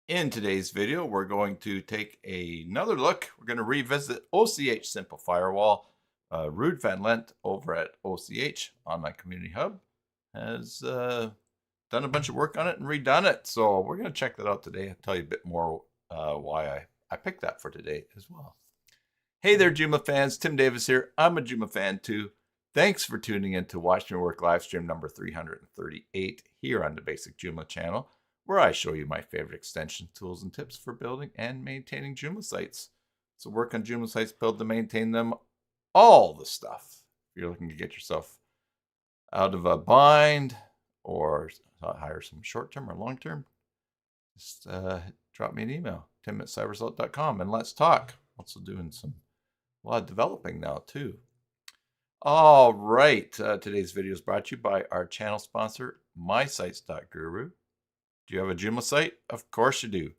In today's video, we're going to take another look. We're going to revisit OCH Simple Firewall. Ruud Van Lent over at OCH Online Community Hub has done a bunch of work on it and redone it. So we're going to check that out today. I'll tell you a bit more why I picked that for today as well. Hey there, Joomla fans. Tim Davis here. I'm a Joomla fan too. Thanks for tuning in to Watch Me Work live stream number 338 here on the Basic Joomla channel, where I show you my favorite extension tools and tips for building and maintaining Joomla sites. So work on Joomla sites, build and maintain them, all the stuff. If you're looking to get yourself out of a bind or hire some short-term or long-term, just drop me an email, tim@cybersalt.com, and let's talk. Also doing a lot of developing now too. All right, today's video is brought to you by our channel sponsor, mysites.guru. Do you have a Joomla site? Of course you do.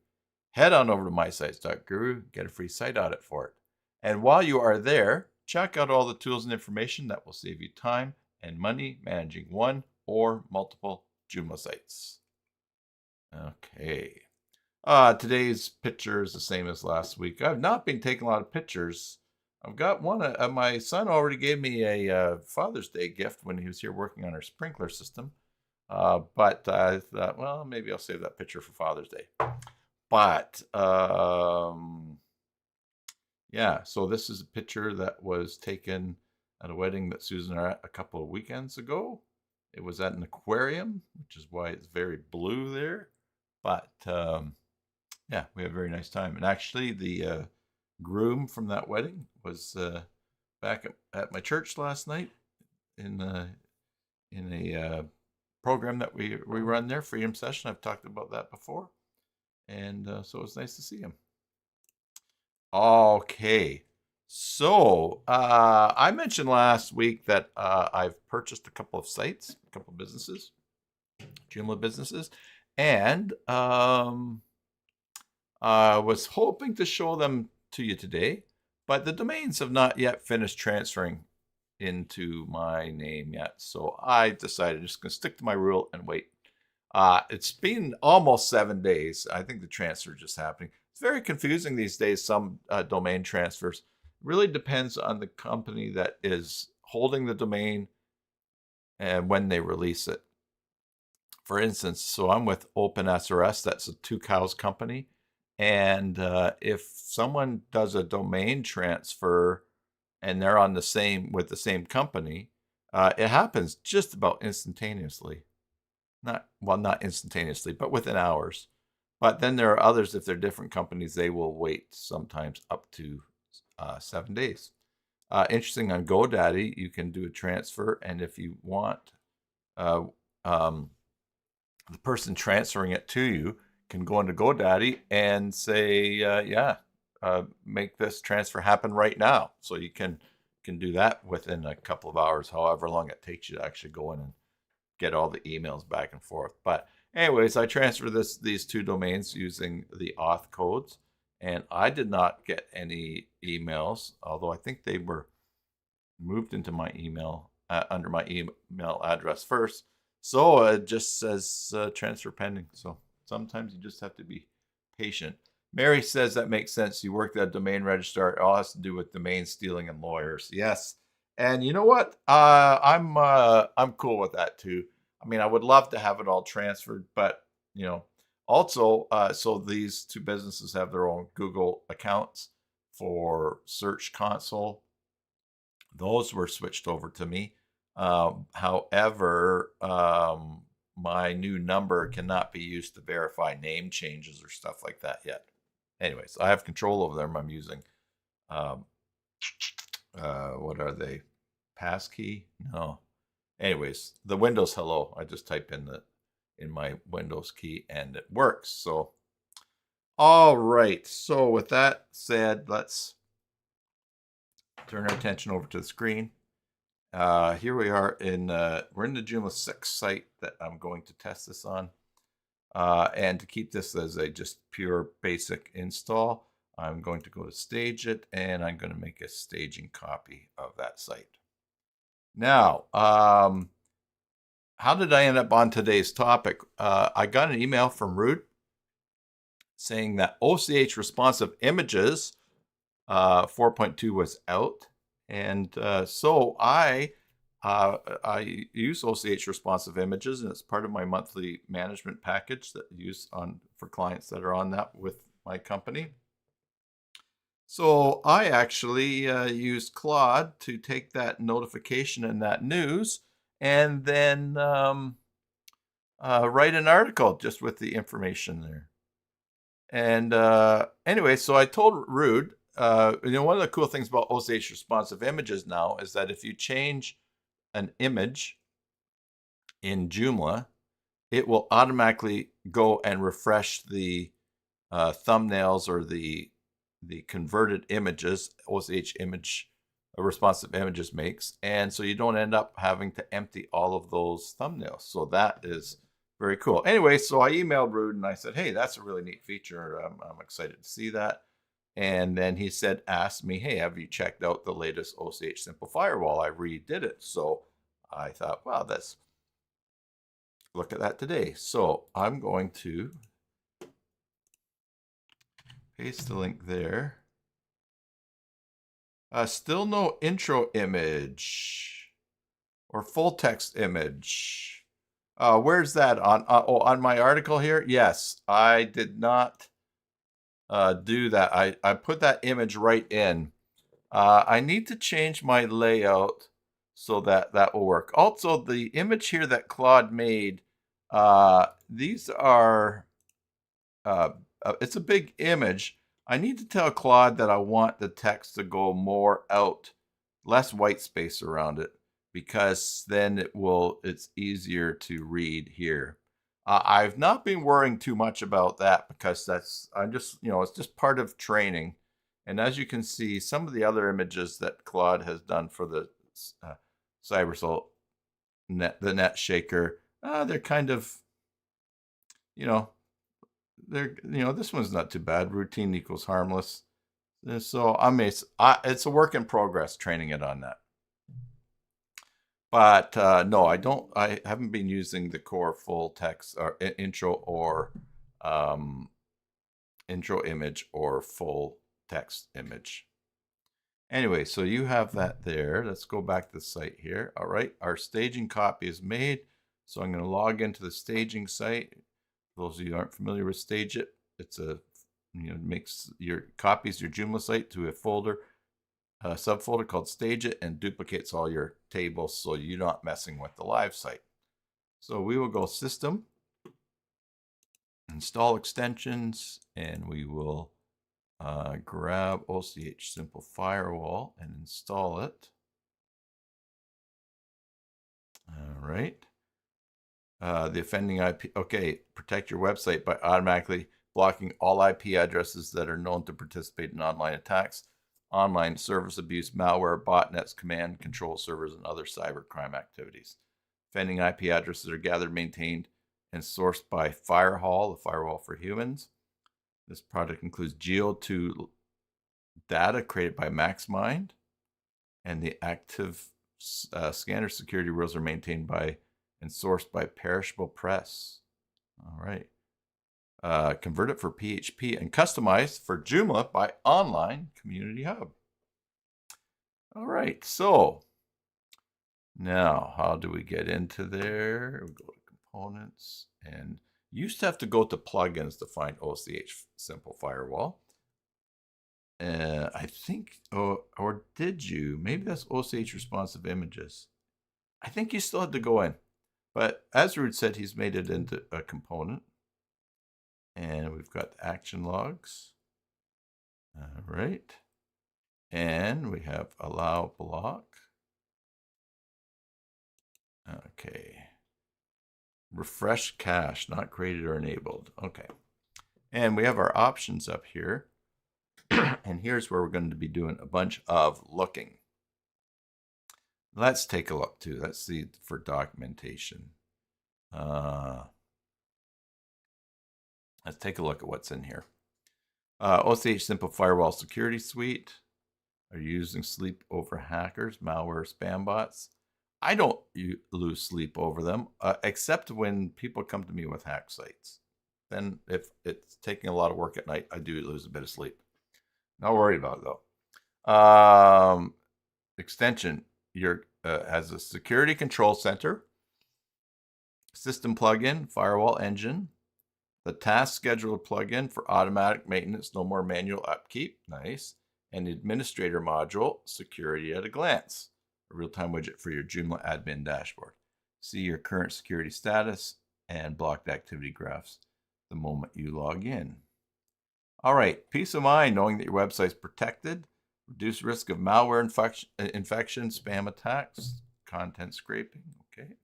Head on over to mysites.guru, get a free site audit for it. And while you are there, check out all the tools and information that will save you time and money managing one or multiple Joomla sites. Okay. Today's picture is the same as last week. I've not been taking a lot of pictures. I've got one. My son already gave me a Father's Day gift when he was here working on our sprinkler system. But I thought, well, maybe I'll save that picture for Father's Day. But yeah, so this is a picture that was taken at a wedding that Susan and I at a couple of weekends ago. It was at an aquarium, which is why it's very blue there. But yeah, we had a very nice time. And actually, the groom from that wedding was back at my church last night in a program that we run there, Freedom Session. I've talked about that before. And so it's nice to see him. Okay. So I mentioned last week that I've purchased a couple of sites, a couple of businesses, Joomla businesses, and I was hoping to show them to you today, but the domains have not yet finished transferring into my name yet. So I decided I'm just going to stick to my rule and wait. It's been almost 7 days. I think the transfer is just happening. It's very confusing these days, some domain transfers. It really depends on the company that is holding the domain and when they release it. For instance, so I'm with OpenSRS, that's a Two Cows company. And if someone does a domain transfer and they're on with the same company, it happens just about instantaneously. Not instantaneously, but within hours. But then there are others, if they're different companies, they will wait sometimes up to 7 days. Interesting, on GoDaddy, you can do a transfer, and if you want, the person transferring it to you can go into GoDaddy and say, make this transfer happen right now. So you can do that within a couple of hours, however long it takes you to actually go in and get all the emails back and forth. But anyways, I transferred these two domains using the auth codes, and I did not get any emails, although I think they were moved into my email under my email address first. So it just says transfer pending. So sometimes you just have to be patient. Mary says that makes sense. You worked at a domain registrar. It all has to do with domain stealing and lawyers. Yes. And you know what? I'm cool with that too. I mean, I would love to have it all transferred, but also, so these two businesses have their own Google accounts for Search Console. Those were switched over to me. However, my new number cannot be used to verify name changes or stuff like that yet. Anyways, I have control over them. I'm using, what are they? Passkey? No. Anyways, the Windows hello. I just type in my Windows key and it works. So, all right. So with that said, let's turn our attention over to the screen. Here we are we're in the Joomla 6 site that I'm going to test this on. And to keep this as a just pure basic install, I'm going to go to stage it, and I'm going to make a staging copy of that site. Now, how did I end up on today's topic? I got an email from Ruud saying that OCH responsive images 4.2 was out. And so I use OCH responsive images, and it's part of my monthly management package that I use for clients that are on that with my company. So I actually use Claude to take that notification and that news and then write an article just with the information there. And anyway, so I told Ruud, one of the cool things about OCH responsive images now is that if you change an image in Joomla, it will automatically go and refresh the thumbnails or the converted images OCH image responsive images makes, and so you don't end up having to empty all of those thumbnails. So that is very cool. Anyway, so I emailed Ruud and I said, hey, that's a really neat feature. I'm excited to see that. And then he said, asked me, hey, have you checked out the latest OCH Simple Firewall? I redid it. So I thought, wow, let's look at that today. So I'm going to paste the link there. Still no intro image or full text image. Where's that on my article here? Yes, I did not do that. I put that image right in. I need to change my layout so that will work. Also, the image here that Claude made, these are, it's a big image. I need to tell Claude that I want the text to go more out, less white space around it, because then it's easier to read here. I've not been worrying too much about that because it's just part of training. And as you can see, some of the other images that Claude has done for the cybersalt the net shaker, they're kind of, this one's not too bad. Routine equals harmless. So it's a work in progress training it on that. But no, I haven't been using the core full text or intro or intro image or full text image. Anyway, so you have that there. Let's go back to the site here. All right, our staging copy is made. So I'm going to log into the staging site. For those of you who aren't familiar with StageIt, it's makes copies your Joomla site to a folder, a subfolder called StageIt, and duplicates all your tables so you're not messing with the live site. So we will go System, Install Extensions, and we will grab OCH Simple Firewall and install it. All right. The offending IP, okay, protect your website by automatically blocking all IP addresses that are known to participate in online attacks, online service abuse, malware, botnets, command control servers, and other cybercrime activities. Offending IP addresses are gathered, maintained, and sourced by Firewall, the Firewall for Humans. This project includes GeoIP data created by MaxMind, and the active scanner security rules are maintained by and sourced by Perishable Press. All right. Convert it for PHP and customized for Joomla by Online Community Hub. All right. So now how do we get into there? We go to components, and you used to have to go to plugins to find OCH Simple Firewall. I think, or did you? Maybe that's OCH responsive images. I think you still had to go in. But as Ruud said, he's made it into a component. And we've got action logs. All right. And we have allow block. Okay. Refresh cache, not created or enabled. Okay. And we have our options up here. And here's where we're going to be doing a bunch of looking. Let's take a look too. Let's see for documentation. Let's take a look at what's in here. OCH Simple Firewall Security Suite. Are you using sleep over hackers, malware, spam bots? I don't lose sleep over them, except when people come to me with hack sites. Then if it's taking a lot of work at night, I do lose a bit of sleep. Not worried about it though. Extension has a security control center, system plugin, firewall engine, the task scheduler plugin for automatic maintenance, no more manual upkeep, nice, and the administrator module, security at a glance, a real-time widget for your Joomla admin dashboard. See your current security status and blocked activity graphs the moment you log in. All right, peace of mind knowing that your website's protected, reduce risk of malware infection, spam attacks, content scraping, okay.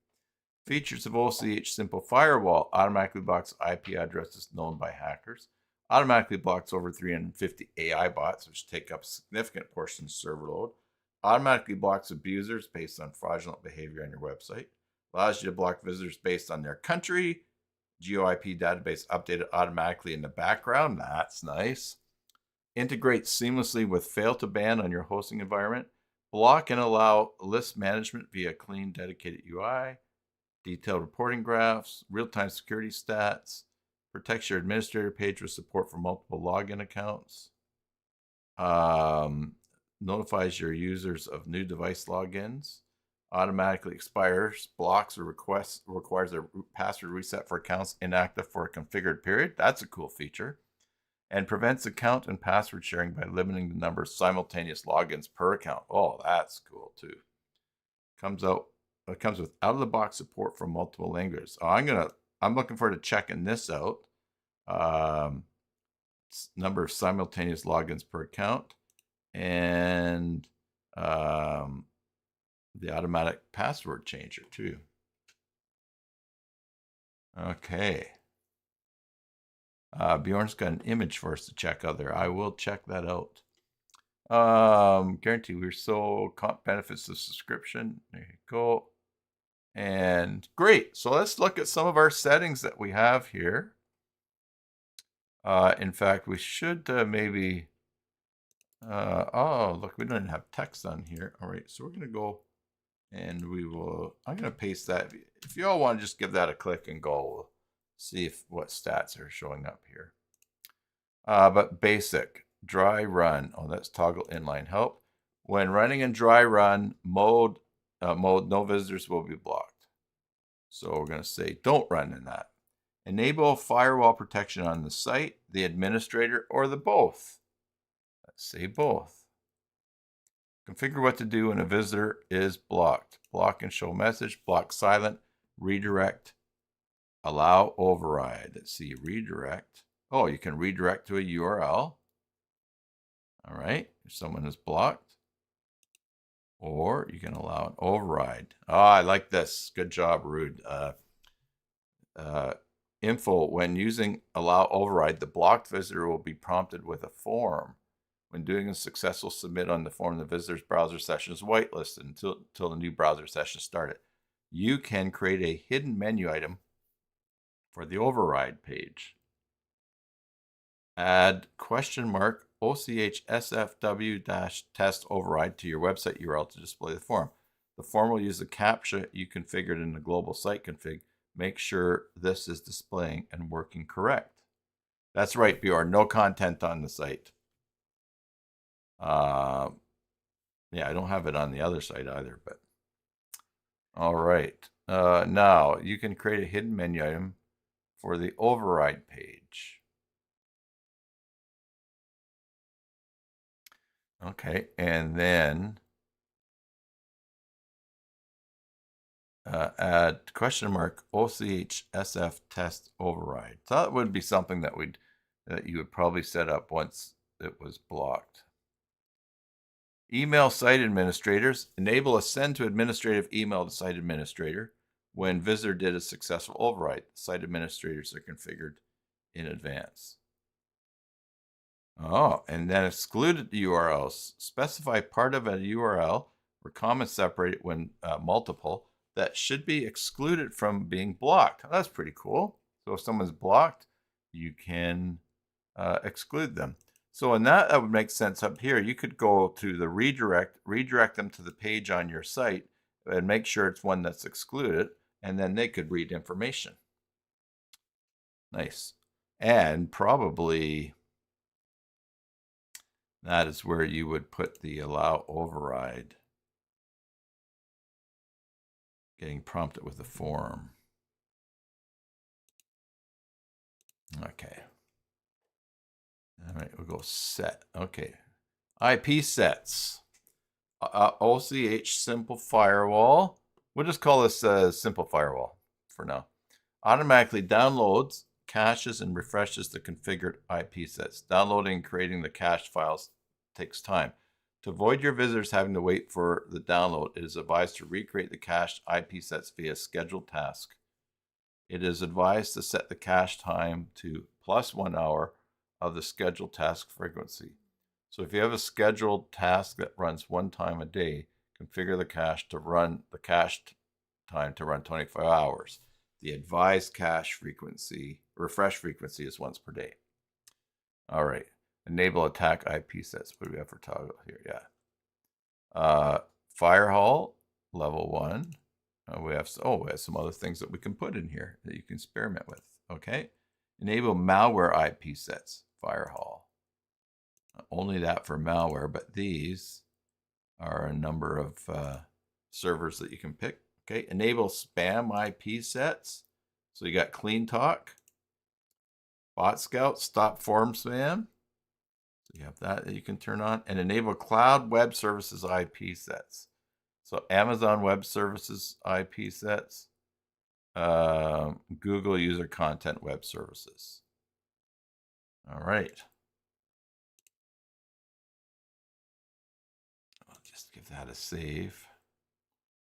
Features of OCH SimpleFirewall: automatically blocks IP addresses known by hackers, automatically blocks over 350 AI bots, which take up a significant portion of server load, automatically blocks abusers based on fraudulent behavior on your website, allows you to block visitors based on their country, GeoIP database updated automatically in the background, that's nice, integrates seamlessly with fail to ban on your hosting environment, block and allow list management via clean dedicated UI, detailed reporting graphs, real-time security stats, protects your administrator page with support for multiple login accounts, notifies your users of new device logins, automatically expires, blocks, or requires a password reset for accounts inactive for a configured period. That's a cool feature. And prevents account and password sharing by limiting the number of simultaneous logins per account. Oh, that's cool too. It comes with out-of-the-box support for multiple languages. Oh, I'm looking forward to checking this out. Number of simultaneous logins per account, and the automatic password changer too. Okay. Bjorn's got an image for us to check out there. I will check that out. Guarantee we're so benefits of subscription. There you go. And great. So let's look at some of our settings that we have here. In fact, we should maybe, oh, look, we don't have text on here. All right, so we're going to go and I'm going to paste that. If you all want to just give that a click and go, we'll see what stats are showing up here. But basic, dry run. Oh, that's toggle inline help. When running in dry run mode, no visitors will be blocked. So we're going to say don't run in that. Enable firewall protection on the site, the administrator, or the both. Let's say both. Configure what to do when a visitor is blocked. Block and show message, block silent, redirect, allow override. Let's see, redirect. Oh, you can redirect to a URL. All right, if someone is blocked. Or you can allow an override. Oh, I like this. Good job, Ruud. Info, when using allow override, the blocked visitor will be prompted with a form. When doing a successful submit on the form, the visitor's browser session is whitelisted until the new browser session started. You can create a hidden menu item for the override page. Add $OCH SFW-test override to your website URL to display the form. The form will use the CAPTCHA you configured in the global site config. Make sure this is displaying and working correct. That's right, Bjorn. No content on the site. Yeah, I don't have it on the other site either, but all right. Now you can create a hidden menu item for the override page. Okay, and then add $OCH SF test override. So that would be something that you would probably set up once it was blocked. Email site administrators. Enable a send to administrative email to site administrator when visitor did a successful override. Site administrators are configured in advance. Oh, and then excluded URLs. Specify part of a URL where comments separated when multiple that should be excluded from being blocked. Oh, that's pretty cool. So if someone's blocked, you can exclude them. So in that would make sense up here. You could go to the redirect them to the page on your site and make sure it's one that's excluded, and then they could read information. Nice. And probably that is where you would put the allow override, getting prompted with the form. Okay. All right, we'll go set. Okay. IP sets. OCH simple firewall. We'll just call this simple firewall for now. Automatically downloads, caches, and refreshes the configured IP sets. Downloading and creating the cached files takes time. To avoid your visitors having to wait for the download, it is advised to recreate the cached IP sets via scheduled task. It is advised to set the cache time to +1 hour of the scheduled task frequency. So if you have a scheduled task that runs 1 time a day, configure the cache to run the cached time to run 25 hours. The advised cache frequency, refresh frequency, is once per day. All right. Enable attack IP sets. What do we have for toggle here? Yeah. Firewall level 1. We have some other things that we can put in here that you can experiment with. Okay. Enable malware IP sets. Firewall. Only that for malware, but these are a number of servers that you can pick. Okay. Enable spam IP sets. So you got Clean Talk, Bot Scout, Stop Form Spam. So you have that you can turn on, and enable Cloud Web Services IP sets. So Amazon Web Services IP sets, Google User Content Web Services. All right. I'll just give that a save.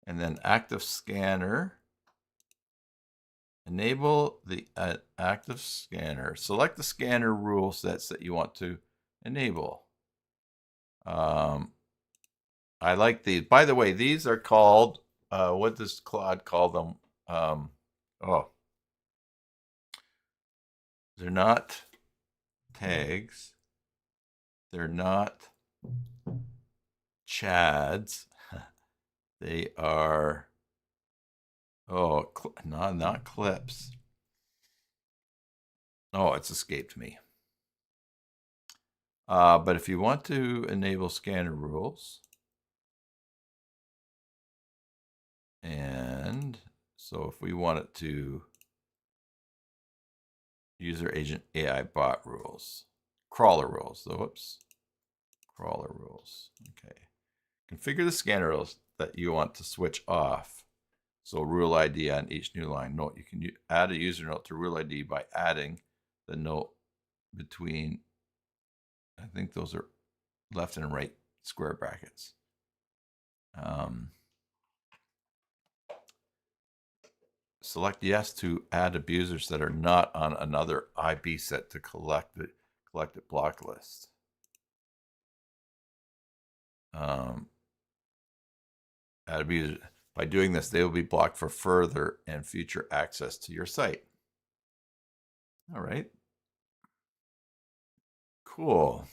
And then Active Scanner. Enable the active scanner. Select the scanner rule sets that you want to enable. I like these. By the way, these are called, what does Claude call them? They're not tags. They're not chads. They are, not clips. Oh, it's escaped me. But if you want to enable scanner rules, and so if we want it to user agent AI bot rules, crawler rules, crawler rules. Okay. Configure the scanner rules that you want to switch off. So rule ID on each new line. Note, you can add a user note to rule ID by adding the note between, I think those are left and right square brackets. Select yes to add abusers that are not on another IP set to collected block list. Add abusers. By doing this, they will be blocked for further and future access to your site. All right. Cool.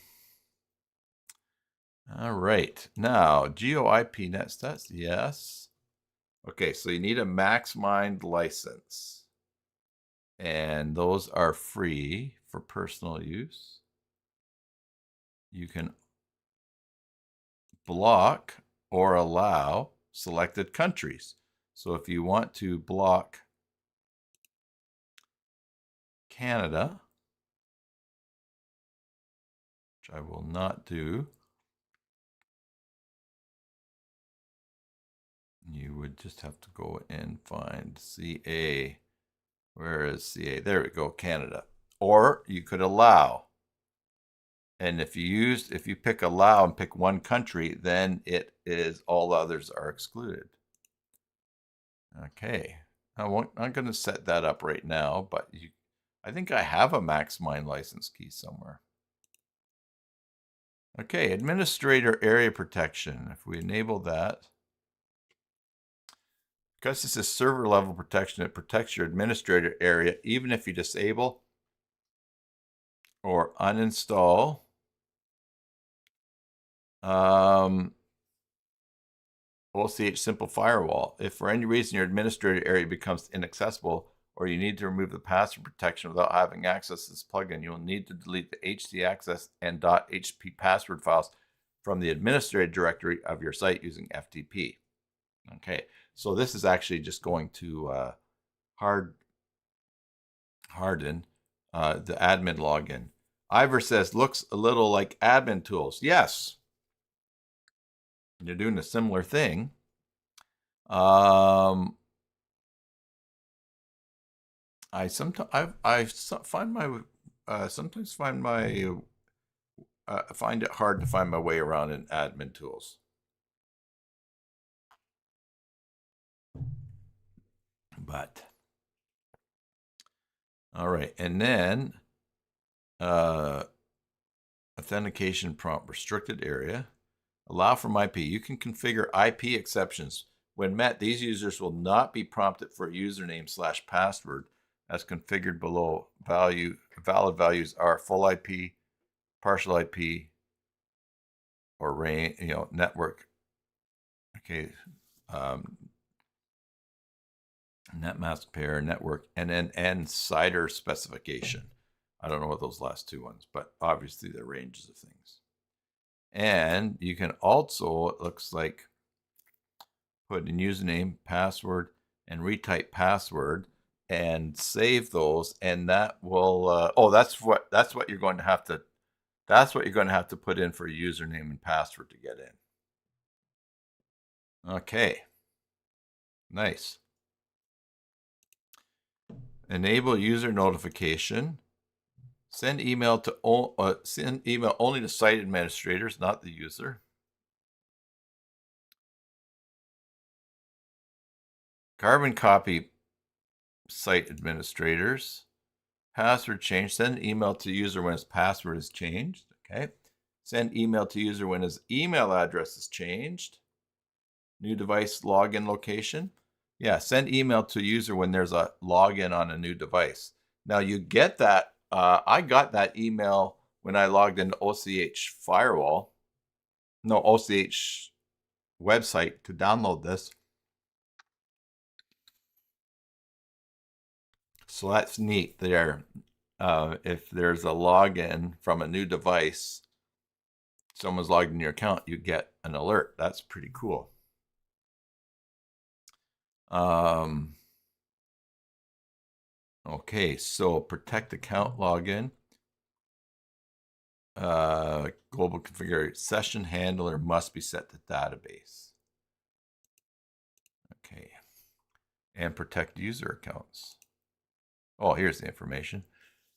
All right. Now, GeoIP net stats. Yes. Okay, so you need a MaxMind license. And those are free for personal use. You can block or allow selected countries. So if you want to block Canada, which I will not do, you would just have to go and find CA. Where is CA? There we go, Canada. Or you could allow. And if you pick allow and pick one country, then it is all others are excluded. Okay. I'm going to set that up right now, but I think I have a MaxMind license key somewhere. Okay, administrator area protection. If we enable that, because this is server level protection, it protects your administrator area even if you disable or uninstall OCH Simple Firewall. If for any reason your administrator area becomes inaccessible, or you need to remove the password protection without having access to this plugin, you'll need to delete the htaccess and .hp password files from the administrative directory of your site using FTP. Okay, so this is actually just going to harden the admin login. Ivor says, looks a little like admin tools. Yes, you're doing a similar thing. I sometimes find it hard to find my way around in admin tools. But all right, and then authentication prompt restricted area. Allow from IP. You can configure IP exceptions. When met, these users will not be prompted for username/password as configured below. Valid values are full IP, partial IP, or range, network. Okay, netmask pair, network, and then CIDR specification. I don't know what those last two ones, but obviously they're ranges of things. And you can also, it looks like, put in username, password, and retype password, and save those, and that will. That's what you're going to have to. That's what you're going to have to put in for username and password to get in. Okay. Nice. Enable user notification. Send email only to site administrators, not the user. Carbon copy site administrators. Password change. Send email to user when his password is changed. Okay. Send email to user when his email address is changed. New device login location. Yeah, send email to user when there's a login on a new device. Now you get that. I got that email when I logged into OCH Firewall. No, OCH website to download this. So that's neat there. If there's a login from a new device, someone's logged in your account, you get an alert. That's pretty cool. Okay, so protect account login. Global configure session handler must be set to database. Okay, and protect user accounts. Oh, here's the information.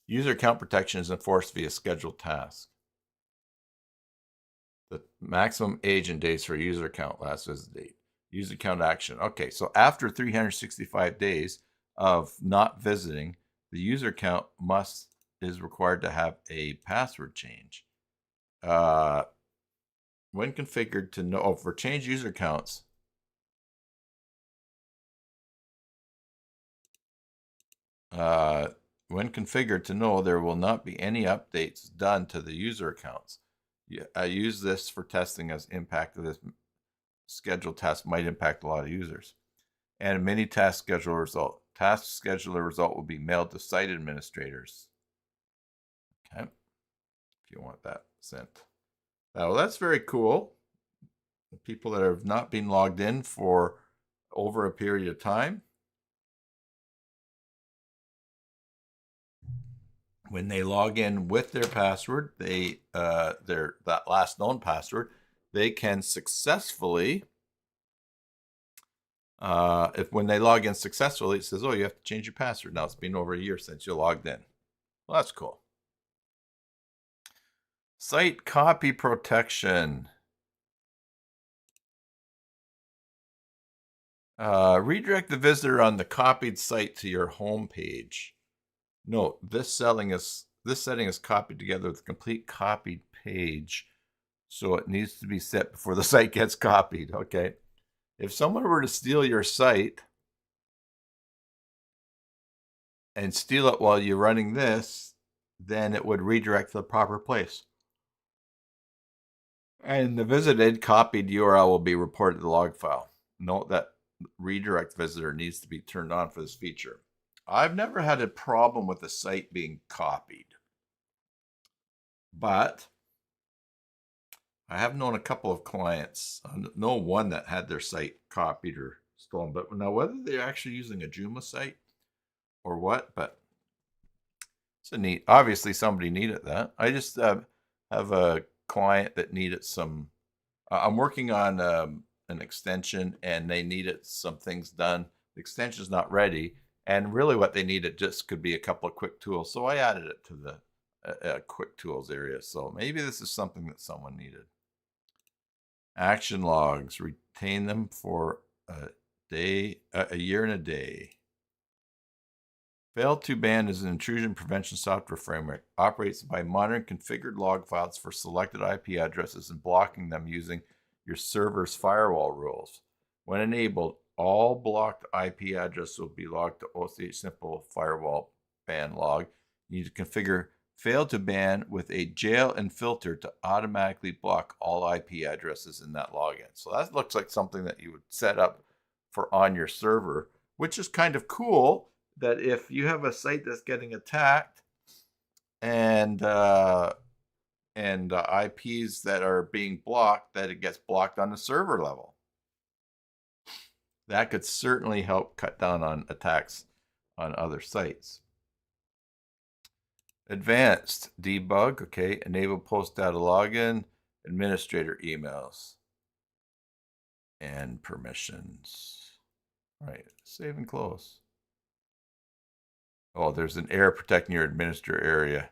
User account protection is enforced via scheduled task. The maximum agent days for user account last visit date. User account action. Okay, so after 365 days of not visiting, the user account is required to have a password change. When configured to know for change user accounts, when configured to know there will not be any updates done to the user accounts. I use this for testing as impact of this scheduled task might impact a lot of users. And mini task scheduler result. Task scheduler result will be mailed to site administrators. Okay, if you want that sent. Well, that's very cool. People that have not been logged in for over a period of time, when they log in with their password, that last known password, they can successfully, when they log in successfully, it says, oh, you have to change your password. Now it's been over a year since you logged in. Well, that's cool. Site copy protection. Redirect the visitor on the copied site to your home page. Note, this setting is copied together with a complete copied page, so it needs to be set before the site gets copied. Okay, if someone were to steal your site and steal it while you're running this, then it would redirect to the proper place. And the visited copied URL will be reported to the log file. Note that redirect visitor needs to be turned on for this feature. I've never had a problem with the site being copied, but I have known a couple of clients, no one that had their site copied or stolen, but now whether they're actually using a Joomla site or what, but it's a neat, obviously somebody needed that. I just have a client that needed some, I'm working on an extension and they needed some things done. The extension is not ready. And really what they needed just could be a couple of quick tools. So I added it to the quick tools area. So maybe this is something that someone needed. Action logs, retain them for a day, a year and a day. Fail to ban is an intrusion prevention software framework. Operates by monitoring configured log files for selected IP addresses and blocking them using your server's firewall rules. When enabled, all blocked IP addresses will be logged to ochSimpleFirewall ban log. You need to configure fail to ban with a jail and filter to automatically block all IP addresses in that login. So that looks like something that you would set up for on your server, which is kind of cool that if you have a site that's getting attacked and IPs that are being blocked, that it gets blocked on the server level. That could certainly help cut down on attacks on other sites. Advanced debug, okay, enable post data login, administrator emails, and permissions. All right, save and close. Oh, there's an error protecting your administrator area.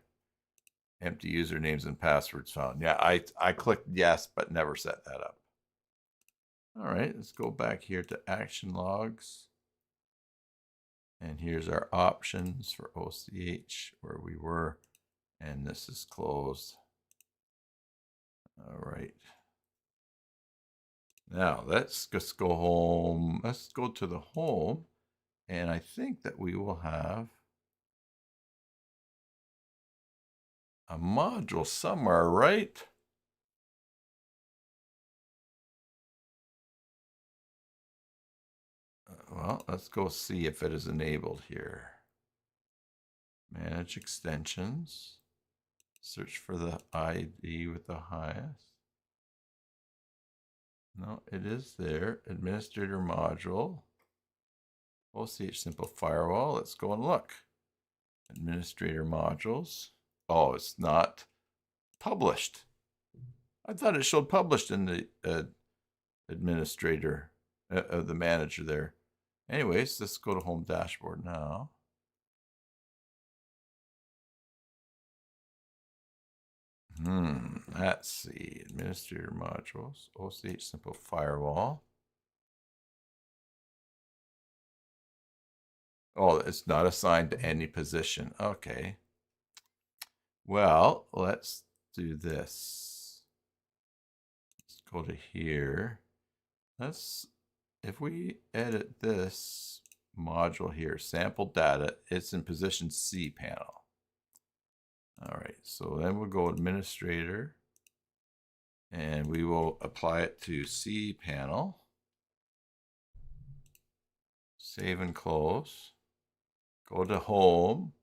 Empty usernames and passwords found. Yeah, I clicked yes, but never set that up. All right, let's go back here to action logs. And here's our options for OCH, where we were, and this is closed. All right. Now let's just go home. Let's go to the home, and I think that we will have a module somewhere, right? Well, let's go see if it is enabled here. Manage extensions. Search for the ID with the highest. No, it is there. Administrator module. OCH Simple Firewall. Let's go and look. Administrator modules. Oh, it's not published. I thought it showed published in the administrator, the manager there. Anyways, let's go to home dashboard now. Let's see. Administrator modules, OCH Simple Firewall. Oh, it's not assigned to any position. Okay. Well, let's do this. Let's go to here. If we edit this module here, sample data, it's in position C panel. All right, so then we'll go administrator and we will apply it to C panel. Save and close. Go to home.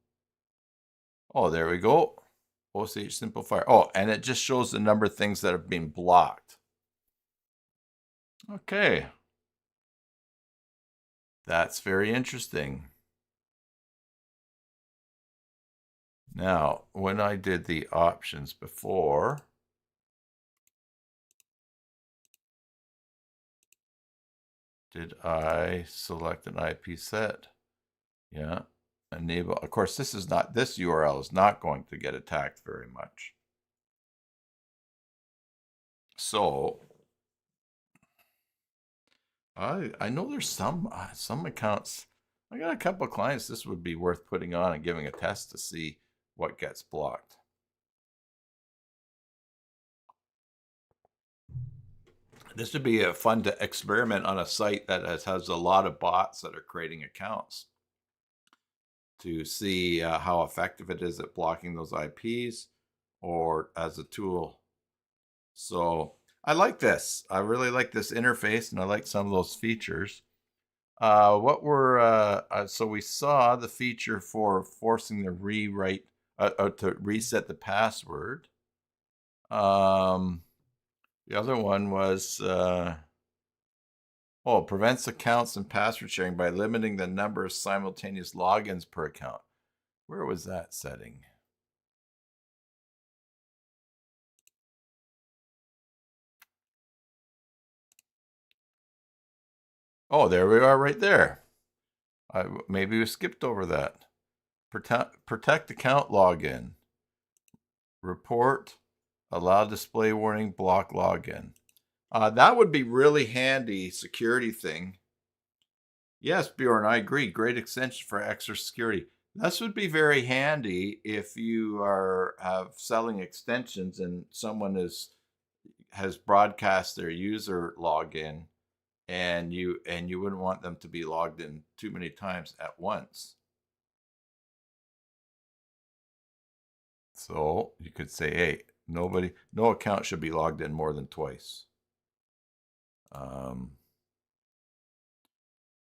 Oh, there we go. OCH Simple Fire. Oh, and it just shows the number of things that have been blocked. Okay. That's very interesting. Now, when I did the options before, did I select an IP set? Yeah. Enable. Of course, this URL is not going to get attacked very much. So I know there's some accounts. I got a couple of clients this would be worth putting on and giving a test to see what gets blocked. This would be fun to experiment on a site that has a lot of bots that are creating accounts to see how effective it is at blocking those IPs or as a tool. So I like this. I really like this interface and I like some of those features. So we saw the feature for forcing the rewrite to reset the password. The other one was prevents accounts and password sharing by limiting the number of simultaneous logins per account. Where was that setting? Oh, there we are right there. Maybe we skipped over that. Protect account login. Report, allow display warning, block login. That would be really handy security thing. Yes, Bjorn, I agree. Great extension for extra security. This would be very handy if you have selling extensions and someone has broadcast their user login, and you wouldn't want them to be logged in too many times at once. So you could say, hey, no account should be logged in more than twice.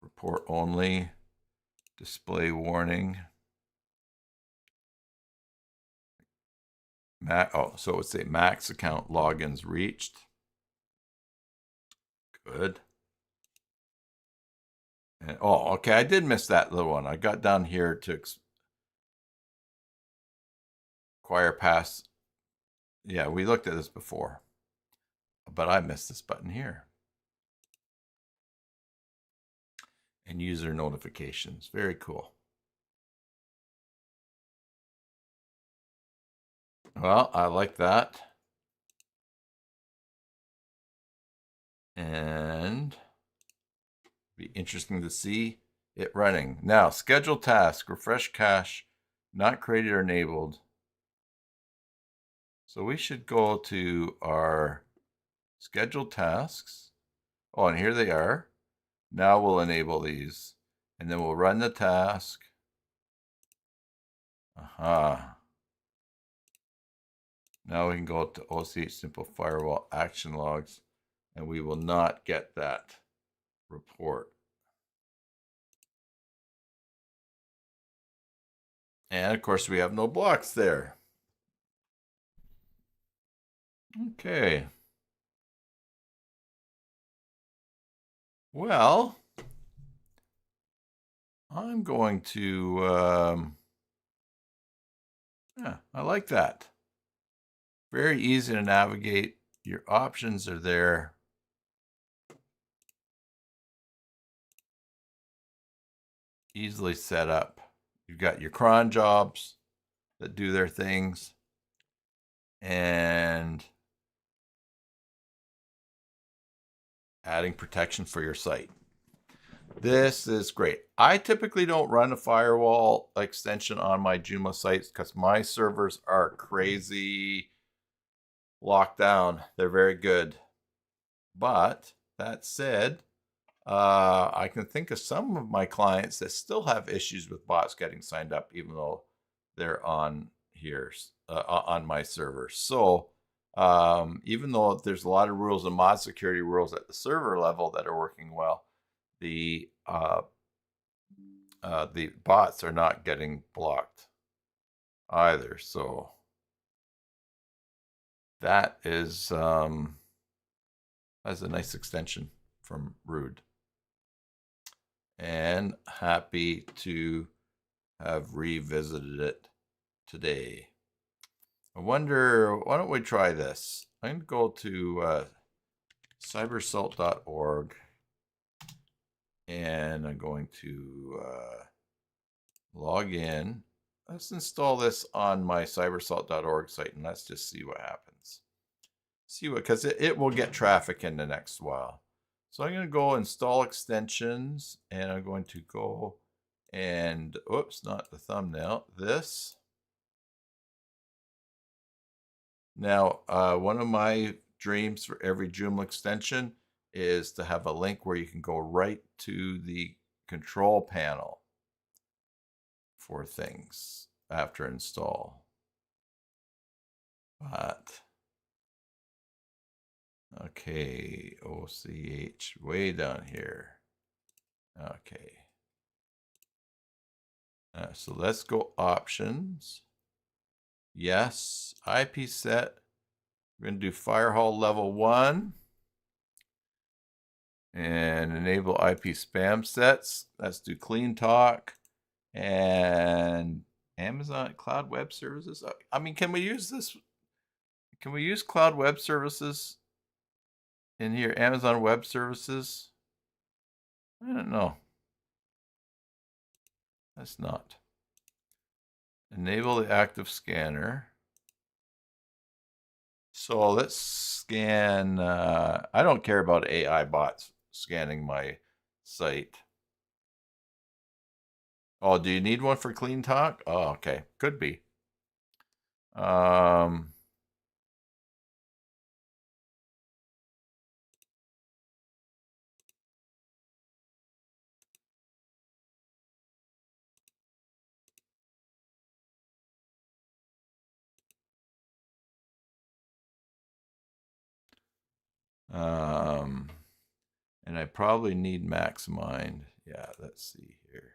Report only, display warning. So it would say max account logins reached. Good. And, okay, I did miss that little one. I got down here to acquire pass. Yeah, we looked at this before, but I missed this button here. And user notifications. Very cool. Well, I like that. And be interesting to see it running. Now, schedule task, refresh cache, not created or enabled. So we should go to our scheduled tasks. Oh, and here they are. Now we'll enable these, and then we'll run the task. Aha. Now we can go to OCH Simple Firewall action logs, and we will not get that report. And of course, we have no blocks there. Okay. Well, I'm going to, yeah, I like that. Very easy to navigate. Your options are there. Easily set up. You've got your cron jobs that do their things, and adding protection for your site. This is great. I typically don't run a firewall extension on my Joomla sites because my servers are crazy locked down. They're very good. But that said, I can think of some of my clients that still have issues with bots getting signed up, even though they're on here, on my server. So even though there's a lot of rules and mod security rules at the server level that are working well, the bots are not getting blocked either. So that is that's a nice extension from Ruud. And happy to have revisited it today. I wonder, why don't we try this? I'm going to go to cybersalt.org, and I'm going to log in. Let's install this on my cybersalt.org site, and let's just see what happens. See what, because it will get traffic in the next while. So I'm going to go install extensions, and I'm going to go and, oops, not the thumbnail, this. Now, one of my dreams for every Joomla extension is to have a link where you can go right to the control panel for things after install. But, okay, OCH way down here. Okay. So let's go options. Yes, IP set. We're going to do Firewall level 1 and enable IP spam sets. Let's do clean talk and Amazon Cloud Web Services. I mean, can we use this? Can we use Cloud Web Services in here? Amazon Web Services? I don't know. That's not. Enable the active scanner. So let's scan. I don't care about AI bots scanning my site. Oh, do you need one for clean talk? Oh, okay. Could be. And I probably need MaxMind. Yeah, let's see here.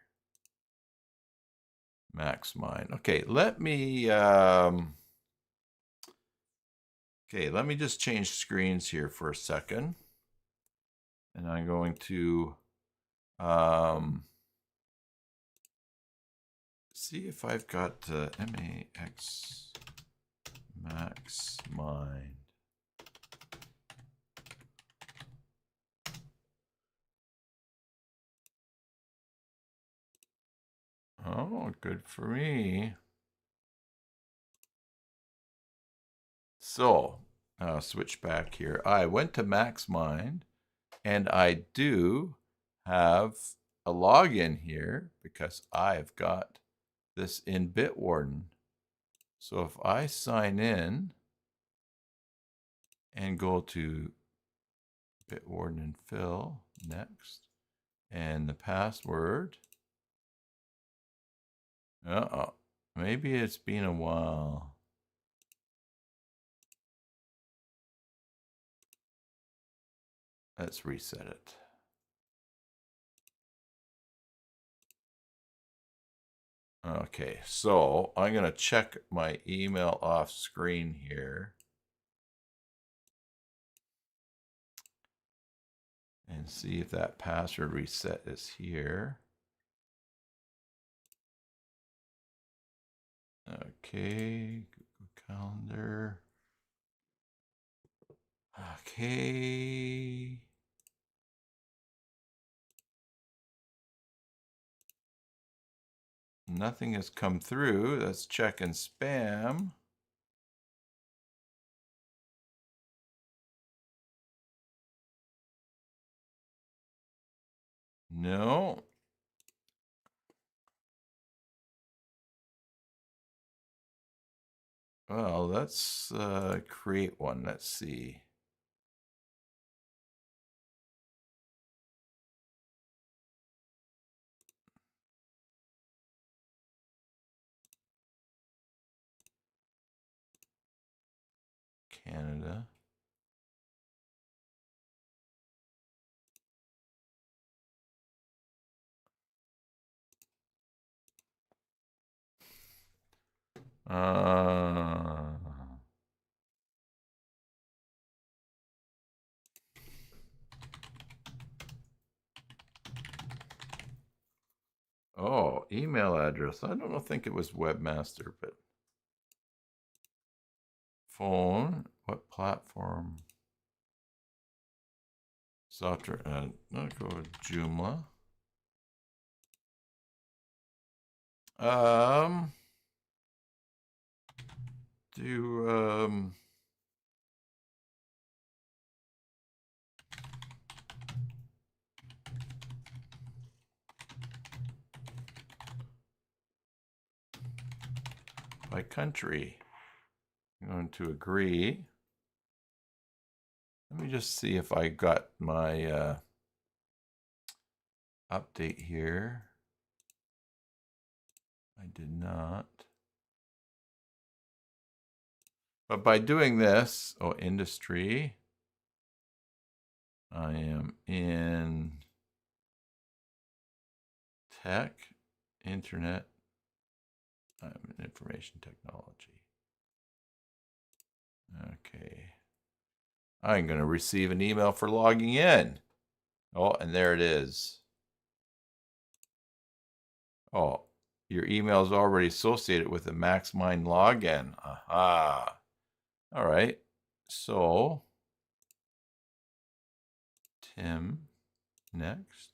MaxMind. Okay, let me let me just change screens here for a second. And I'm going to see if I've got MAX MaxMind. Oh, good for me. So, switch back here. I went to MaxMind, and I do have a login here because I've got this in Bitwarden. So if I sign in and go to Bitwarden and fill next, and the password. Maybe it's been a while. Let's reset it. Okay, so I'm going to check my email off screen here and see if that password reset is here. Okay, Google Calendar. Okay. Nothing has come through. Let's check in spam. No. Well, let's create one. Let's see. Canada. Oh, email address. I don't think it was webmaster, but phone. What platform? Software. I'll go with Joomla. By country. I'm going to agree. Let me just see if I got my update here. I did not. But by doing this, industry, I am in Tech, Internet, Information Technology. Okay. I'm going to receive an email for logging in. Oh, and there it is. Oh, your email is already associated with the MaxMind login. Aha. All right. So, Tim, next.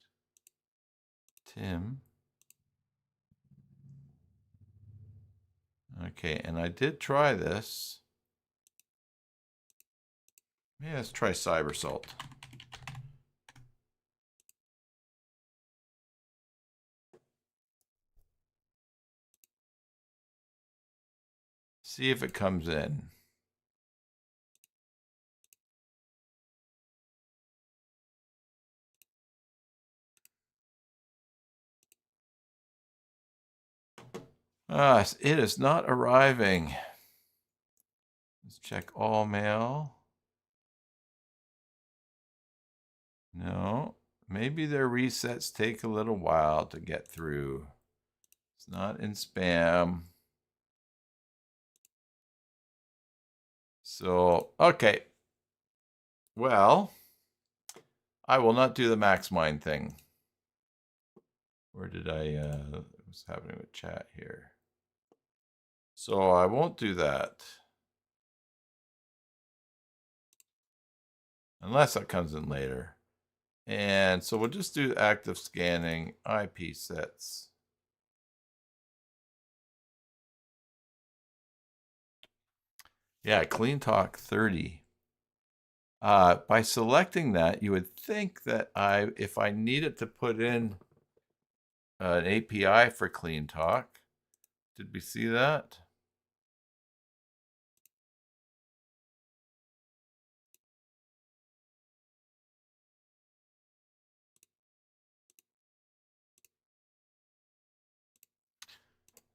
Tim. Okay, and I did try this. Yeah, let's try cybersalt. See if it comes in. It is not arriving. Let's check all mail. No, maybe their resets take a little while to get through. It's not in spam. So, okay. Well, I will not do the MaxMind thing. Where did what's happening with chat here? So I won't do that. Unless that comes in later. And so we'll just do active scanning, IP sets. Yeah, clean talk 30. By selecting that, you would think that if I needed to put in an API for clean talk, did we see that?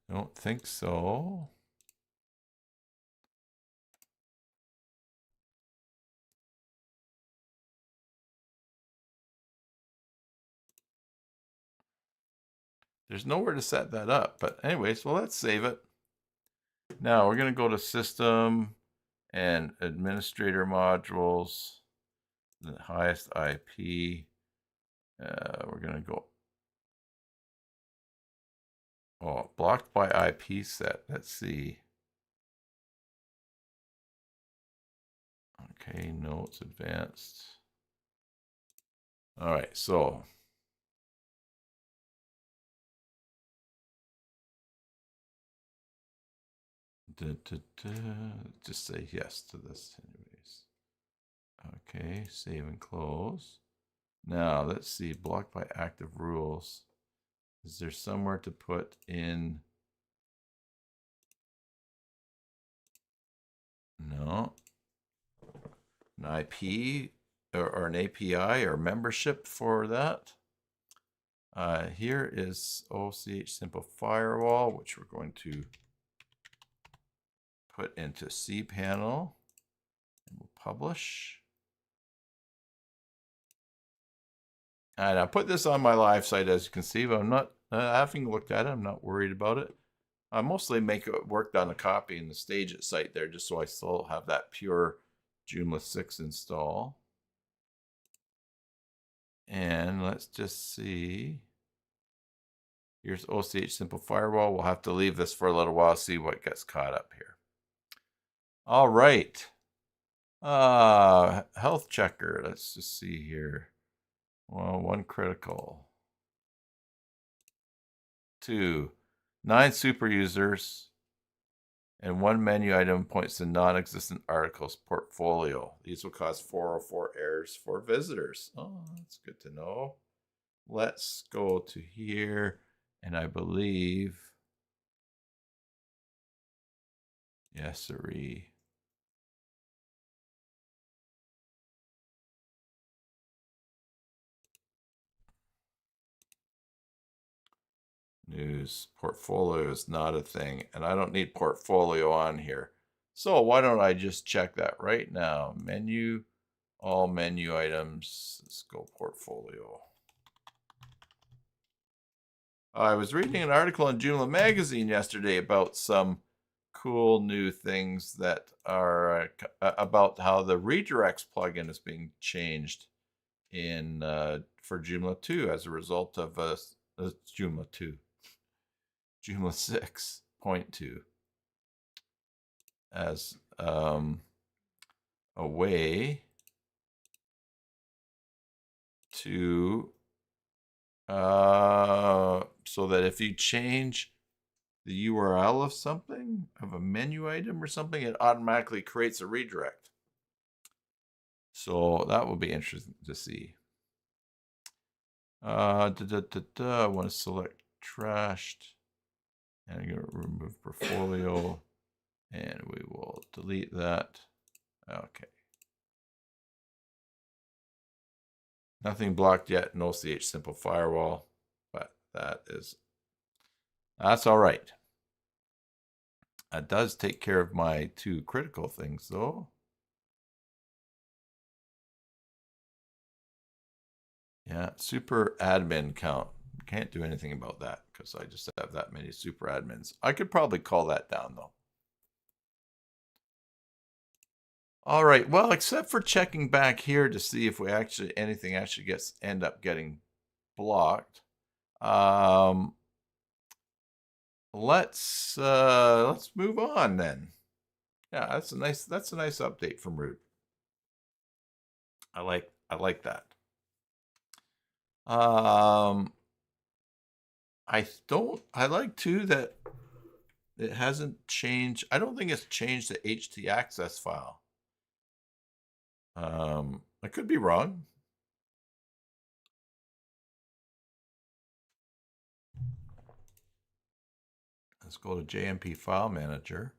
I don't think so. There's nowhere to set that up. But anyways, well, let's save it. Now we're going to go to System and Administrator Modules, the highest IP. We're going to go, blocked by IP set. Let's see. Okay, no, it's advanced. All right, so just say yes to this anyways. Okay, save and close. Now let's see, blocked by active rules. Is there somewhere to put in? No. An IP or an API or membership for that. Here is ochSimpleFirewall, which we're going to put into cPanel, and we'll publish. And I put this on my live site, as you can see, but I'm not having looked at it. I'm not worried about it. I mostly worked on the copy and the stage it site there, just so I still have that pure Joomla 6 install. And let's just see. Here's ochSimpleFirewall. We'll have to leave this for a little while, see what gets caught up here. All right. Health checker. Let's just see here. Well, 1 critical. 2, 9 super users. And 1 menu item points to non-existent articles portfolio. These will cause 404 errors for visitors. Oh, that's good to know. Let's go to here, and I believe, yes, sirree. News portfolio is not a thing, and I don't need portfolio on here. So why don't I just check that right now? Menu, all menu items. Let's go portfolio. I was reading an article in Joomla magazine yesterday about some cool new things that are about how the redirects plugin is being changed in for Joomla 2 as a result of Joomla 2, Joomla 6.2 as a way to so that if you change the URL of something, of a menu item or something, it automatically creates a redirect. So that will be interesting to see. I want to select trashed, and I'm going to remove portfolio, and we will delete that. Okay. Nothing blocked yet in OCH Simple Firewall, but that's all right. That does take care of my 2 critical things, though. Yeah, super admin count. Can't do anything about that because I just have that many super admins. I could probably call that down, though. All right, well, except for checking back here to see if we anything actually end up getting blocked. Let's move on then. Yeah, that's a nice update from Ruud. I like that. I like too that it hasn't changed. I don't think it's changed the htaccess file. I could be wrong. Let's go to JMP File Manager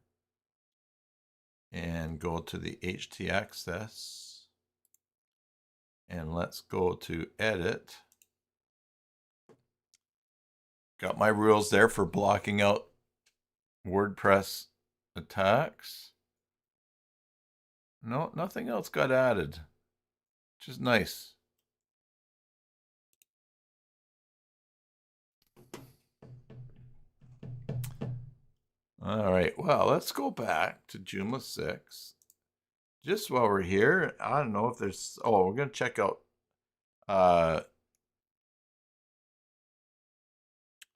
and go to the htaccess, and let's go to Edit. Got my rules there for blocking out WordPress attacks. No, nothing else got added, which is nice. All right, well, let's go back to Joomla 6. Just while we're here, I don't know if there's, we're going to check out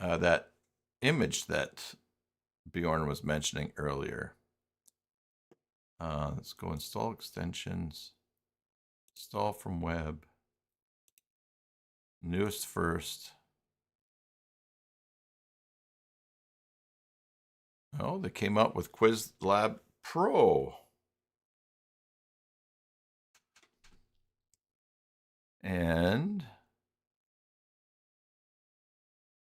that image that Bjorn was mentioning earlier. Let's go install extensions, install from web, newest first. Oh, they came up with QuizLab Pro. And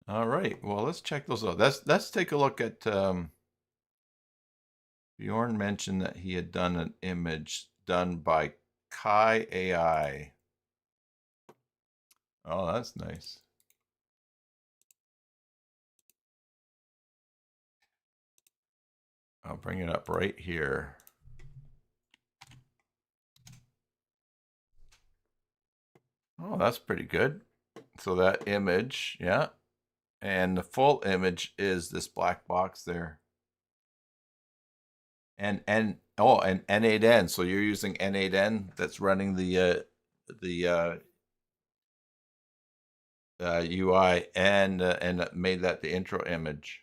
all right, well, let's check those out. Let's take a look at Bjorn mentioned that he had done an image done by Kai AI. Oh, that's nice. I'll bring it up right here. Oh, that's pretty good. So that image, yeah. And the full image is this black box there. And N8N. So you're using N8N that's running the UI and made that the intro image.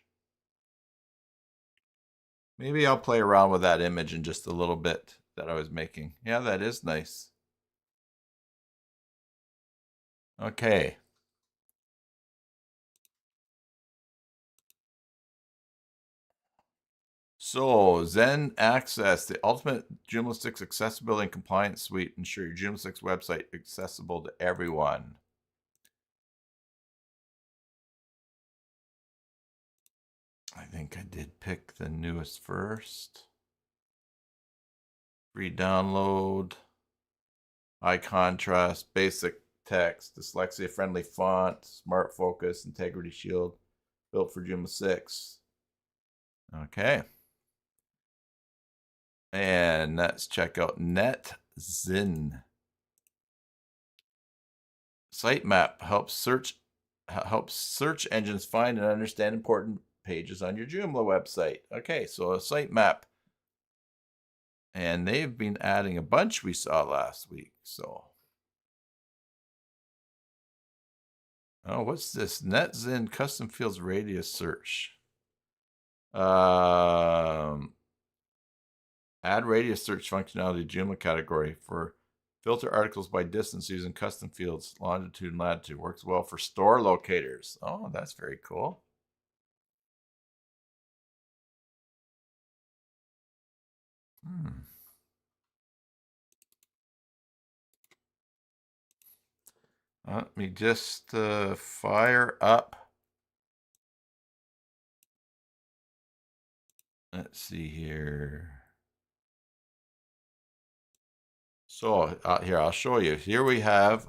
Maybe I'll play around with that image in just a little bit that I was making. Yeah, that is nice. Okay. So Zen Access, the ultimate Joomla 6 accessibility and compliance suite. Ensure your Joomla 6 website accessible to everyone. I think I did pick the newest first. Free download, high contrast, basic text, dyslexia friendly font, smart focus, integrity shield, built for Joomla 6. Okay. And let's check out NetZin. Sitemap helps helps search engines find and understand important pages on your Joomla website. Okay, so a sitemap. And they've been adding a bunch we saw last week. So, oh, what's this? NetZen custom fields radius search. Add radius search functionality to Joomla category for filter articles by distance using custom fields, longitude and latitude. Works well for store locators. Oh, that's very cool. Let me just fire up. Let's see here. So here, I'll show you. Here we have,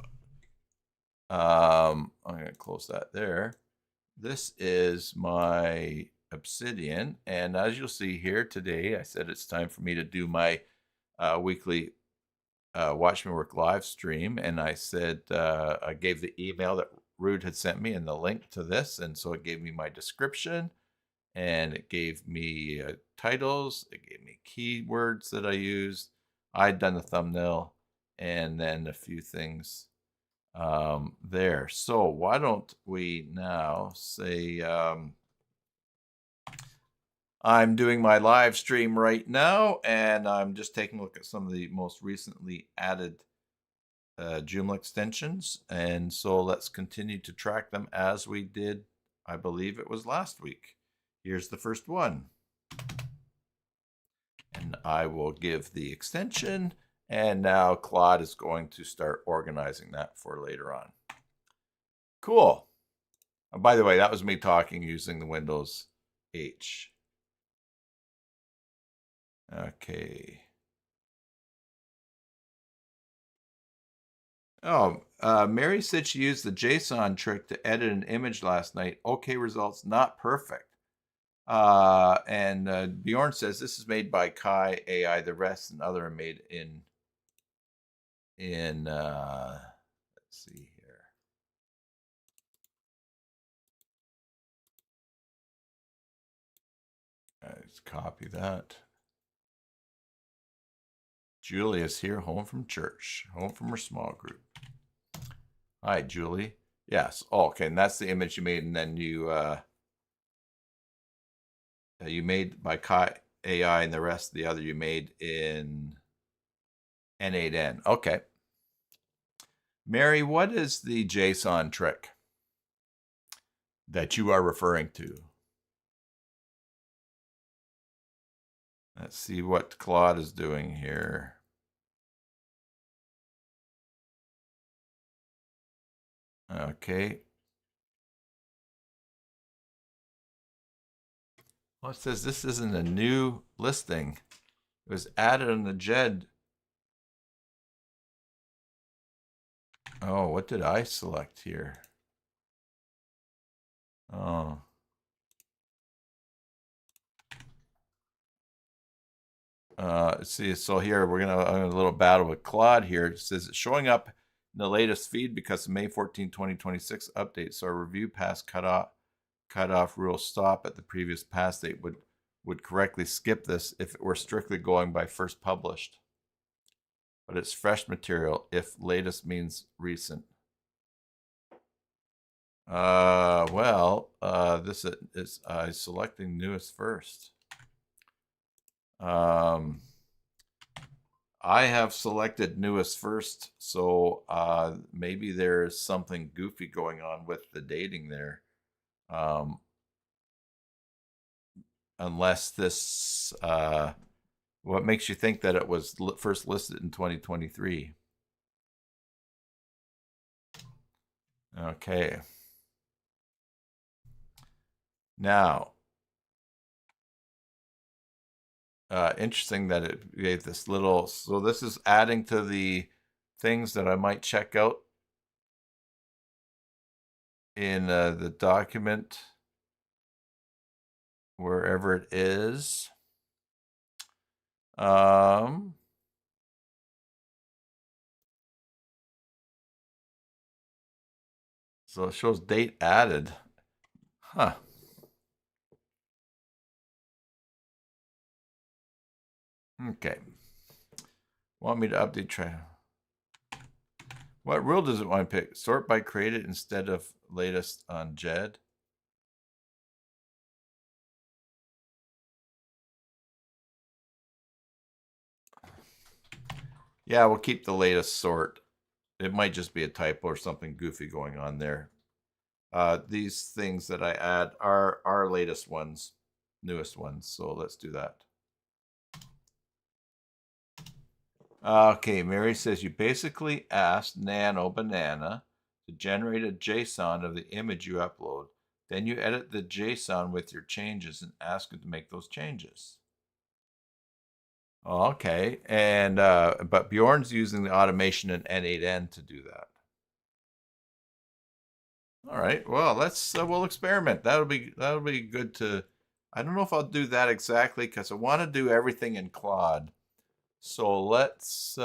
I'm going to close that there. This is my Obsidian. And as you'll see here today, I said it's time for me to do my weekly Watch Me Work live stream. And I said, I gave the email that Ruud had sent me and the link to this. And so it gave me my description and it gave me titles. It gave me keywords that I used. I'd done the thumbnail and then a few things there. So why don't we now say I'm doing my live stream right now, and I'm just taking a look at some of the most recently added Joomla extensions. And so let's continue to track them as we did, I believe it was last week. Here's the first one. And I will give the extension. And now Claude is going to start organizing that for later on. Cool. And by the way, that was me talking using the Windows H. Okay. Oh, Mary said she used the JSON trick to edit an image last night. Okay, results not perfect. And Bjorn says this is made by Kai AI. The rest and other are made in let's see here. Let's copy that. Julia's here, home from church, home from her small group. Hi, Julie. Yes. Oh, okay, and that's the image you made, and then you made by Kai AI, and the rest of the other you made in N8N. Okay. Mary, what is the JSON trick that you are referring to? Let's see what Claude is doing here. Okay. Well, it says this isn't a new listing. It was added on the JED. Oh, what did I select here? Oh. Let's see. So here we're gonna a little battle with Claude here. It says it's showing up in the latest feed because of May 14, 2026 update. So our review pass cutoff rule stop at the previous pass date would correctly skip this if it were strictly going by first published. But it's fresh material if latest means recent. This is selecting newest first. I have selected newest first, so maybe there's something goofy going on with the dating there. Unless this, what makes you think that it was first listed in 2023? Okay. Now, interesting that it gave this little, so this is adding to the things that I might check out in the document, wherever it is. So it shows date added. Huh. Okay. Want me to update try? What rule does it want to pick? Sort by created instead of latest on Jed? Yeah, we'll keep the latest sort. It might just be a typo or something goofy going on there. These things that I add are our latest ones, newest ones. So let's do that. Okay, Mary says you basically asked Nano Banana to generate a JSON of the image you upload. Then you edit the JSON with your changes and ask it to make those changes. Okay, and but Bjorn's using the automation in N8N to do that. All right, well, let's we'll experiment. That'll be good to. I don't know if I'll do that exactly because I want to do everything in Claude. So let's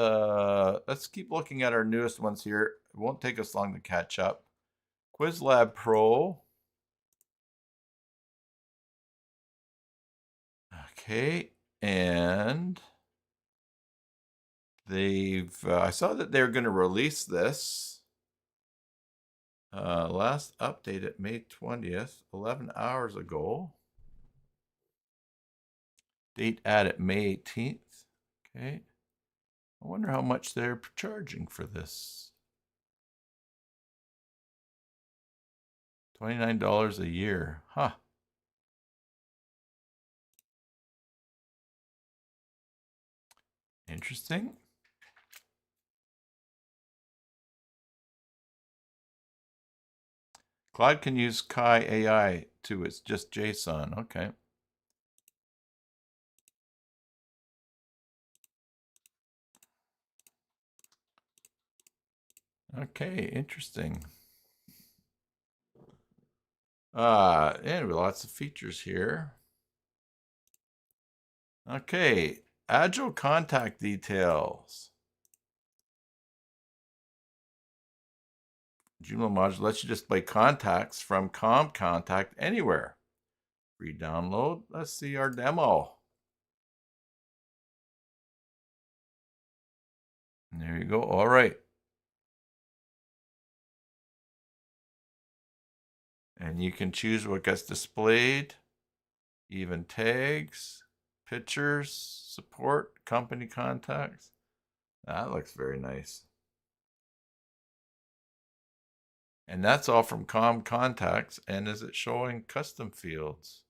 keep looking at our newest ones here. It won't take us long to catch up. QuizLab Pro. Okay, and they've I saw that they're going to release this last update at May 20th, 11 hours ago. Date added May 18th. Okay. I wonder how much they're charging for this. $29 a year. Huh. Interesting. Claude can use Kai AI too. It's just JSON. Okay. Okay, interesting. Anyway, lots of features here. Okay, Agile contact details. Joomla module lets you display contacts from Com Contact anywhere. Free download. Let's see our demo. There you go. All right. And you can choose what gets displayed, even tags, pictures, support, company contacts. That looks very nice. And that's all from Com Contacts. And is it showing custom fields?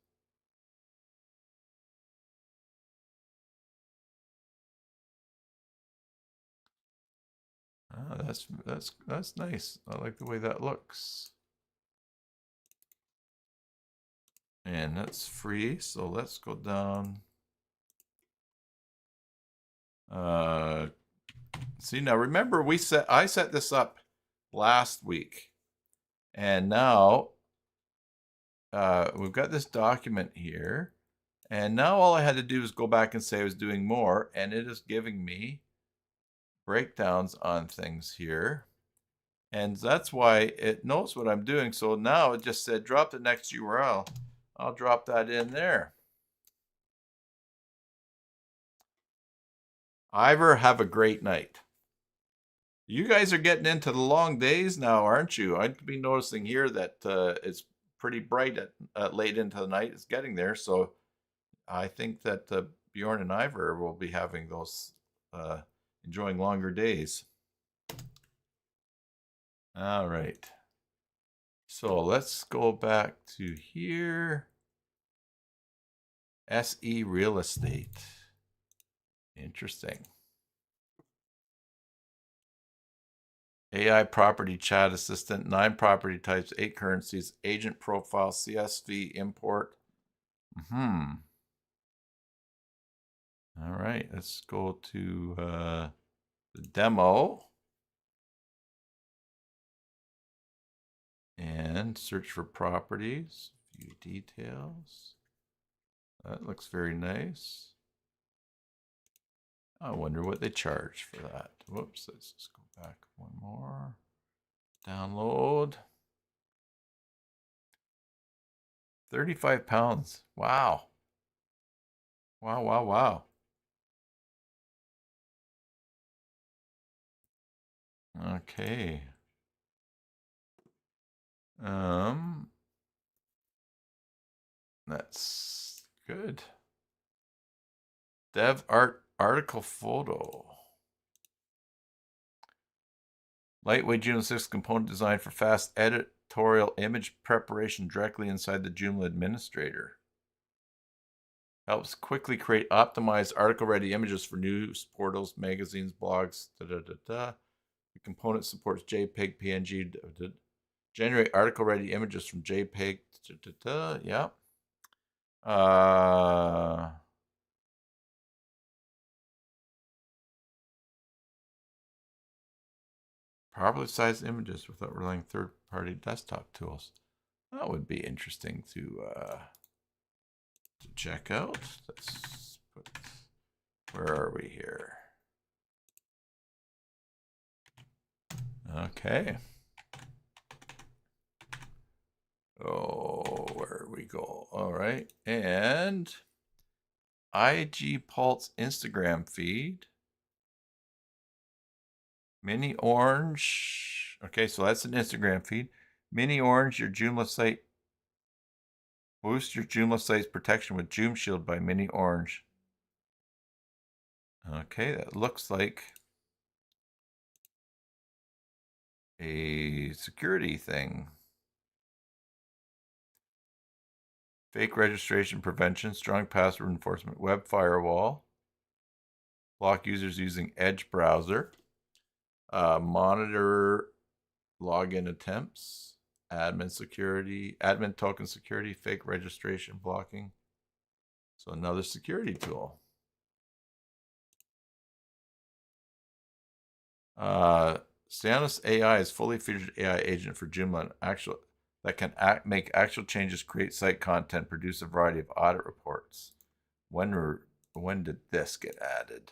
Oh, that's nice. I like the way that looks. And that's free. So let's go down. See, now remember I set this up last week. And now we've got this document here. And now all I had to do is go back and say I was doing more, and it is giving me breakdowns on things here. And that's why it knows what I'm doing. So now it just said drop the next URL. I'll drop that in there. Ivor, have a great night. You guys are getting into the long days now, aren't you? I'd be noticing here that it's pretty bright at late into the night. It's getting there. So I think that Bjorn and Ivor will be having those, enjoying longer days. All right. So let's go back to here. SE Real Estate. Interesting. AI property chat assistant, 9 property types, 8 currencies, agent profile, CSV import. All right, let's go to the demo and search for properties, view details. That looks very nice. I wonder what they charge for that. Whoops, let's just go back one more. Download. 35 pounds. Wow. Wow, wow, wow. Okay. That's good. Dev art article photo. Lightweight Joomla 6 component design for fast editorial image preparation directly inside the Joomla administrator. Helps quickly create optimized article-ready images for news portals, magazines, blogs. The component supports JPEG, PNG. Generate article-ready images from JPEG. Yeah. Properly sized images without relying third-party desktop tools. That would be interesting to check out. Let's put, where are we here? Okay. Oh, where we go? All right, and IG Pulse Instagram feed. Mini Orange. Okay, so that's an Instagram feed. Mini Orange, your Joomla site. Boost your Joomla site's protection with Joom Shield by Mini Orange. Okay, that looks like a security thing. Fake registration prevention, strong password enforcement, web firewall, block users using Edge browser, monitor login attempts, admin security, admin token security, fake registration blocking. So another security tool. Stanos AI is fully featured AI agent for Joomla that can make actual changes, create site content, produce a variety of audit reports. When did this get added?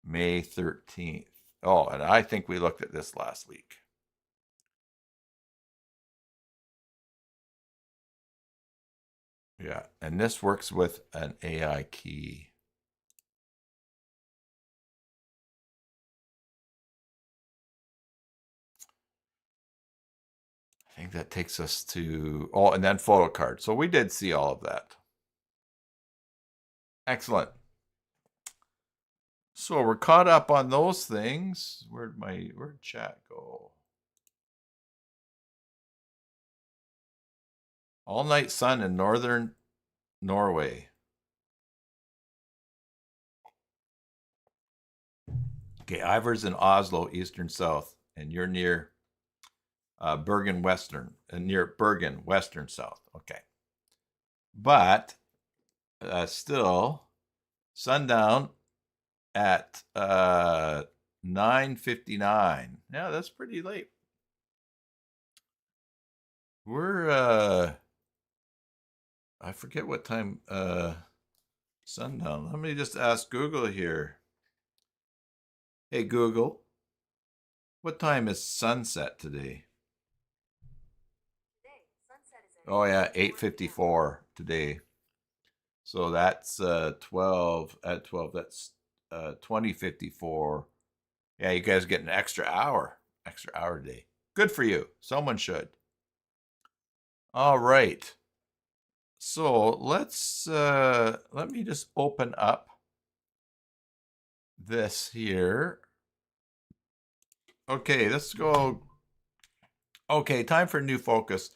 May 13th. Oh, and I think we looked at this last week. Yeah, and this works with an AI key. I think that takes us to, oh, and then photo card. So we did see all of that. Excellent. So we're caught up on those things. Where'd chat go? All night sun in northern Norway. Okay, Ivar's in Oslo, eastern south, and you're near Bergen, western, near Bergen, western south. Okay, but still sundown at 9:59. Yeah, that's pretty late. We're I forget what time sundown. Let me just ask Google here. Hey Google, what time is sunset today? Oh yeah, 8:54 today. So that's 12 at 12. That's 20:54. Yeah, you guys get an extra hour a day. Good for you. Someone should. All right. So let's let me just open up this here. Okay, let's go. Okay, time for a new focus.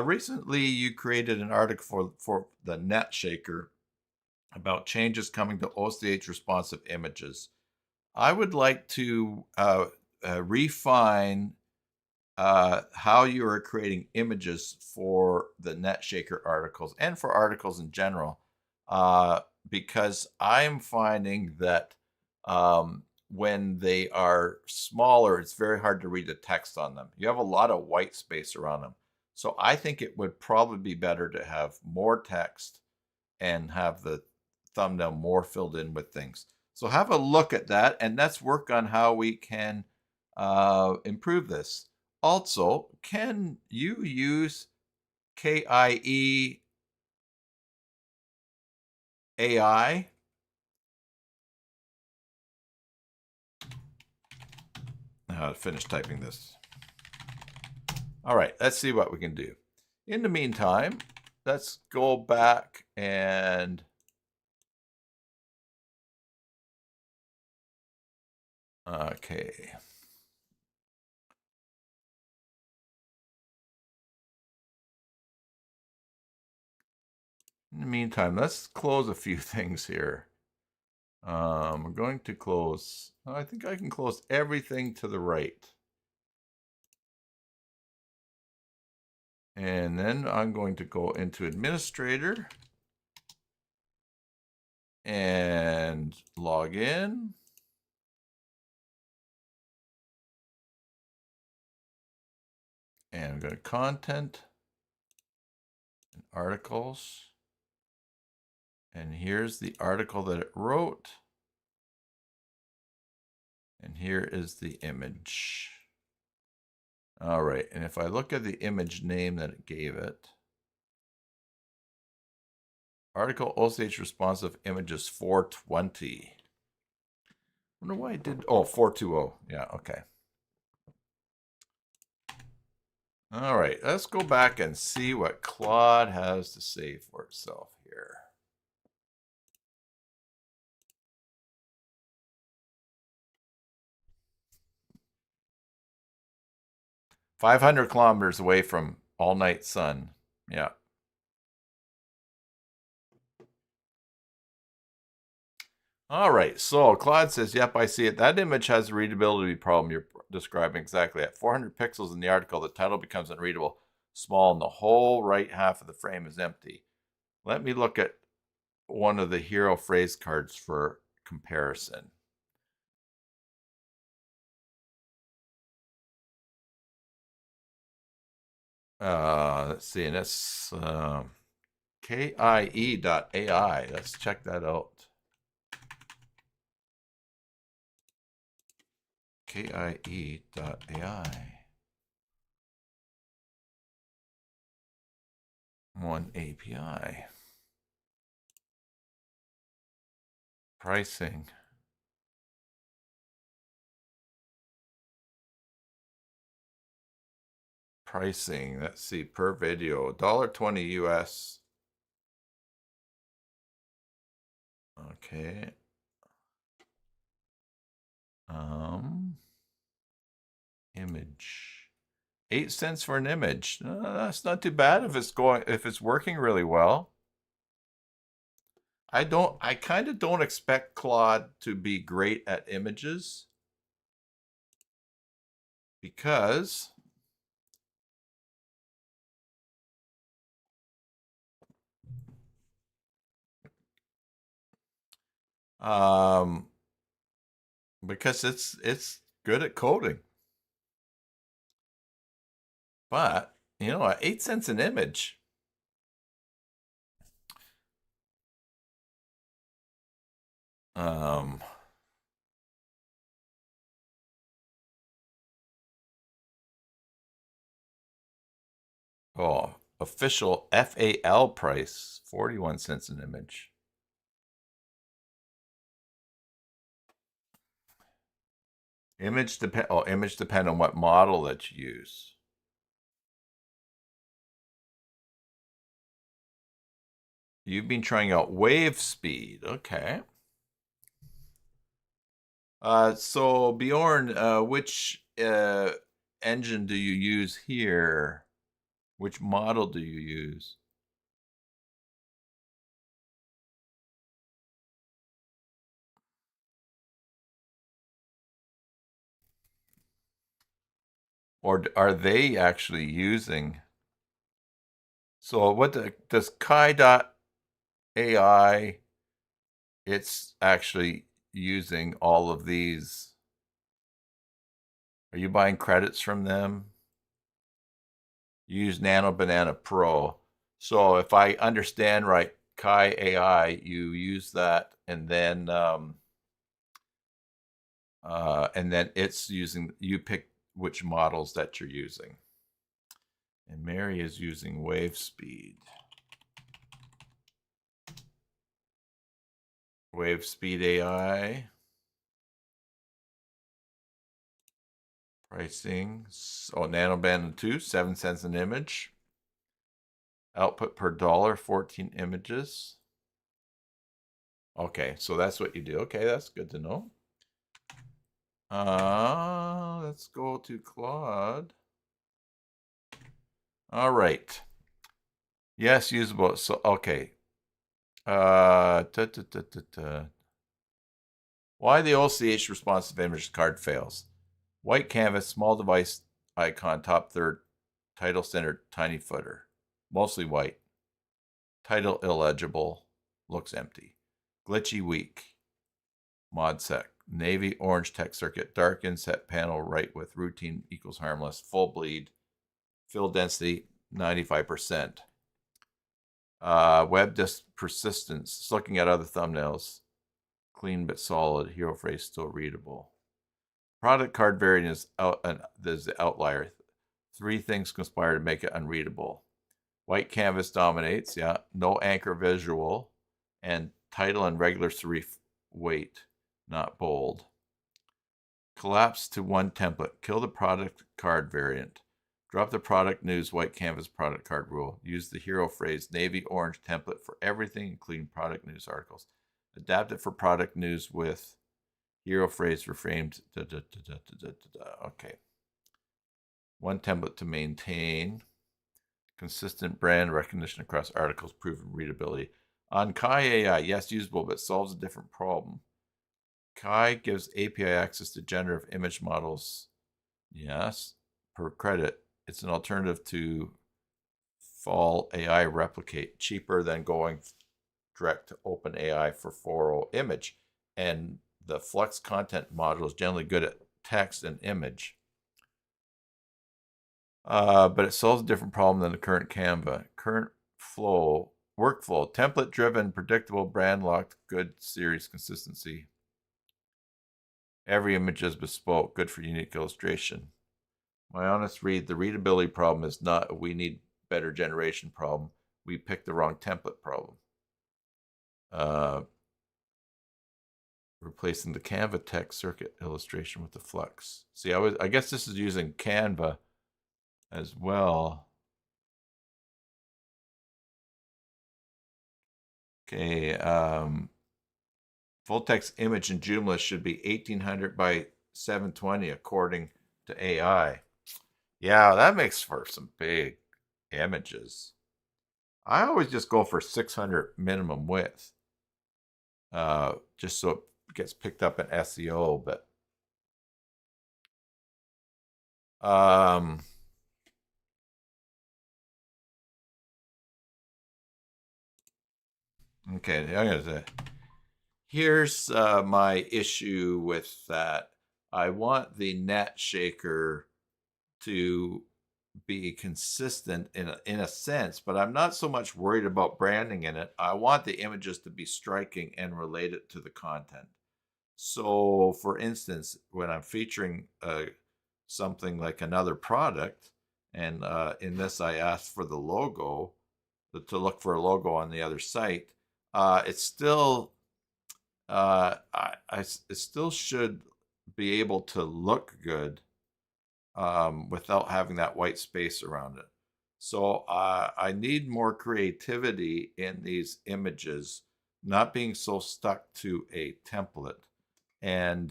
Recently, you created an article for the NetShaker about changes coming to OCH responsive images. I would like to refine how you are creating images for the NetShaker articles and for articles in general, because I'm finding that when they are smaller, it's very hard to read the text on them. You have a lot of white space around them. So I think it would probably be better to have more text and have the thumbnail more filled in with things. So have a look at that, and let's work on how we can improve this. Also, can KIE AI. I'll finish typing this. All right, let's see what we can do. In the meantime, let's go back and okay. In the meantime, let's close a few things here. We're going to close, I think I can close everything to the right. And then I'm going to go into Administrator and log in. And I'm going to Content and Articles. And here's the article that it wrote. And here is the image. All right, and if I look at the image name that it gave it, article OCH responsive images 420. I wonder why it did, oh, 420. Yeah, okay. All right, let's go back and see what Claude has to say for itself here. "500 kilometers away from all night sun." Yeah. All right, so Claude says, yep, I see it. That image has a readability problem you're describing exactly. At 400 pixels in the article, the title becomes unreadable, small, and the whole right half of the frame is empty. Let me look at one of the hero phrase cards for comparison. Let's see, and it's KIE.ai. Let's check that out. KIE.ai. One API. Pricing. Pricing. Let's see, per video, $1.20 US. Okay. Image. 8 cents for an image. That's not too bad if it's working really well. I kind of don't expect Claude to be great at images because it's good at coding. But, you know, at 8 cents an image, oh, official FAL price, 41 cents an image. Image depend on what model that you use. You've been trying out wave speed. Okay. So Bjorn, which engine do you use here? Which model do you use? Or are they actually using? So what does Kai.ai, it's actually using all of these. Are you buying credits from them? You use Nano Banana Pro. So if I understand right, Kai AI, you use that and then it's using, you pick which models that you're using. And Mary is using wave speed. Wave speed AI. Pricing. Oh, nanoband 2, 7 cents an image. Output per dollar, 14 images. Okay, so that's what you do. Okay, that's good to know. Let's go to Claude. All right. Yes, usable. So, okay. Why the OCH responsive image card fails. White canvas, small device icon, top third, title center, tiny footer. Mostly white. Title illegible, looks empty. Glitchy weak. Mod-sec. Navy orange text circuit. Dark inset panel right with routine equals harmless. Full bleed. Fill density 95%. Web disk persistence. Just looking at other thumbnails. Clean but solid. Hero phrase still readable. Product card variant is there's the outlier. 3 things conspire to make it unreadable. White canvas dominates, yeah. No anchor visual. And title and regular serif weight, not bold. Collapse to one template. Kill the product card variant. Drop the product news white canvas product card rule. Use the hero phrase navy orange template for everything, including product news articles. Adapt it for product news with hero phrase reframed. Okay. One template to maintain. Consistent brand recognition across articles, proven readability. On Kai AI, yes, usable, but solves a different problem. Kai gives API access to generative image models. Yes, per credit. It's an alternative to Fall AI Replicate, cheaper than going direct to OpenAI for 4.0 image. And the Flux content module is generally good at text and image. But it solves a different problem than the current Canva. Current workflow, template-driven, predictable, brand-locked, good series consistency. Every image is bespoke, good for unique illustration. My honest read, the readability problem is not a we need better generation problem. We picked the wrong template problem. Replacing the Canva text circuit illustration with the Flux. See, I guess this is using Canva as well. Okay, full text image in Joomla should be 1800 by 720 according to AI. Yeah, that makes for some big images. I always just go for 600 minimum width, just so it gets picked up in SEO. But okay, I'm gonna say, here's my issue with that. I want the net shaker to be consistent in a sense, but I'm not so much worried about branding in it. I want the images to be striking and related to the content. So, for instance, when I'm featuring something like another product, and in this I asked for the logo, to look for a logo on the other site, it still it still should be able to look good without having that white space around it. So I need more creativity in these images, not being so stuck to a template. And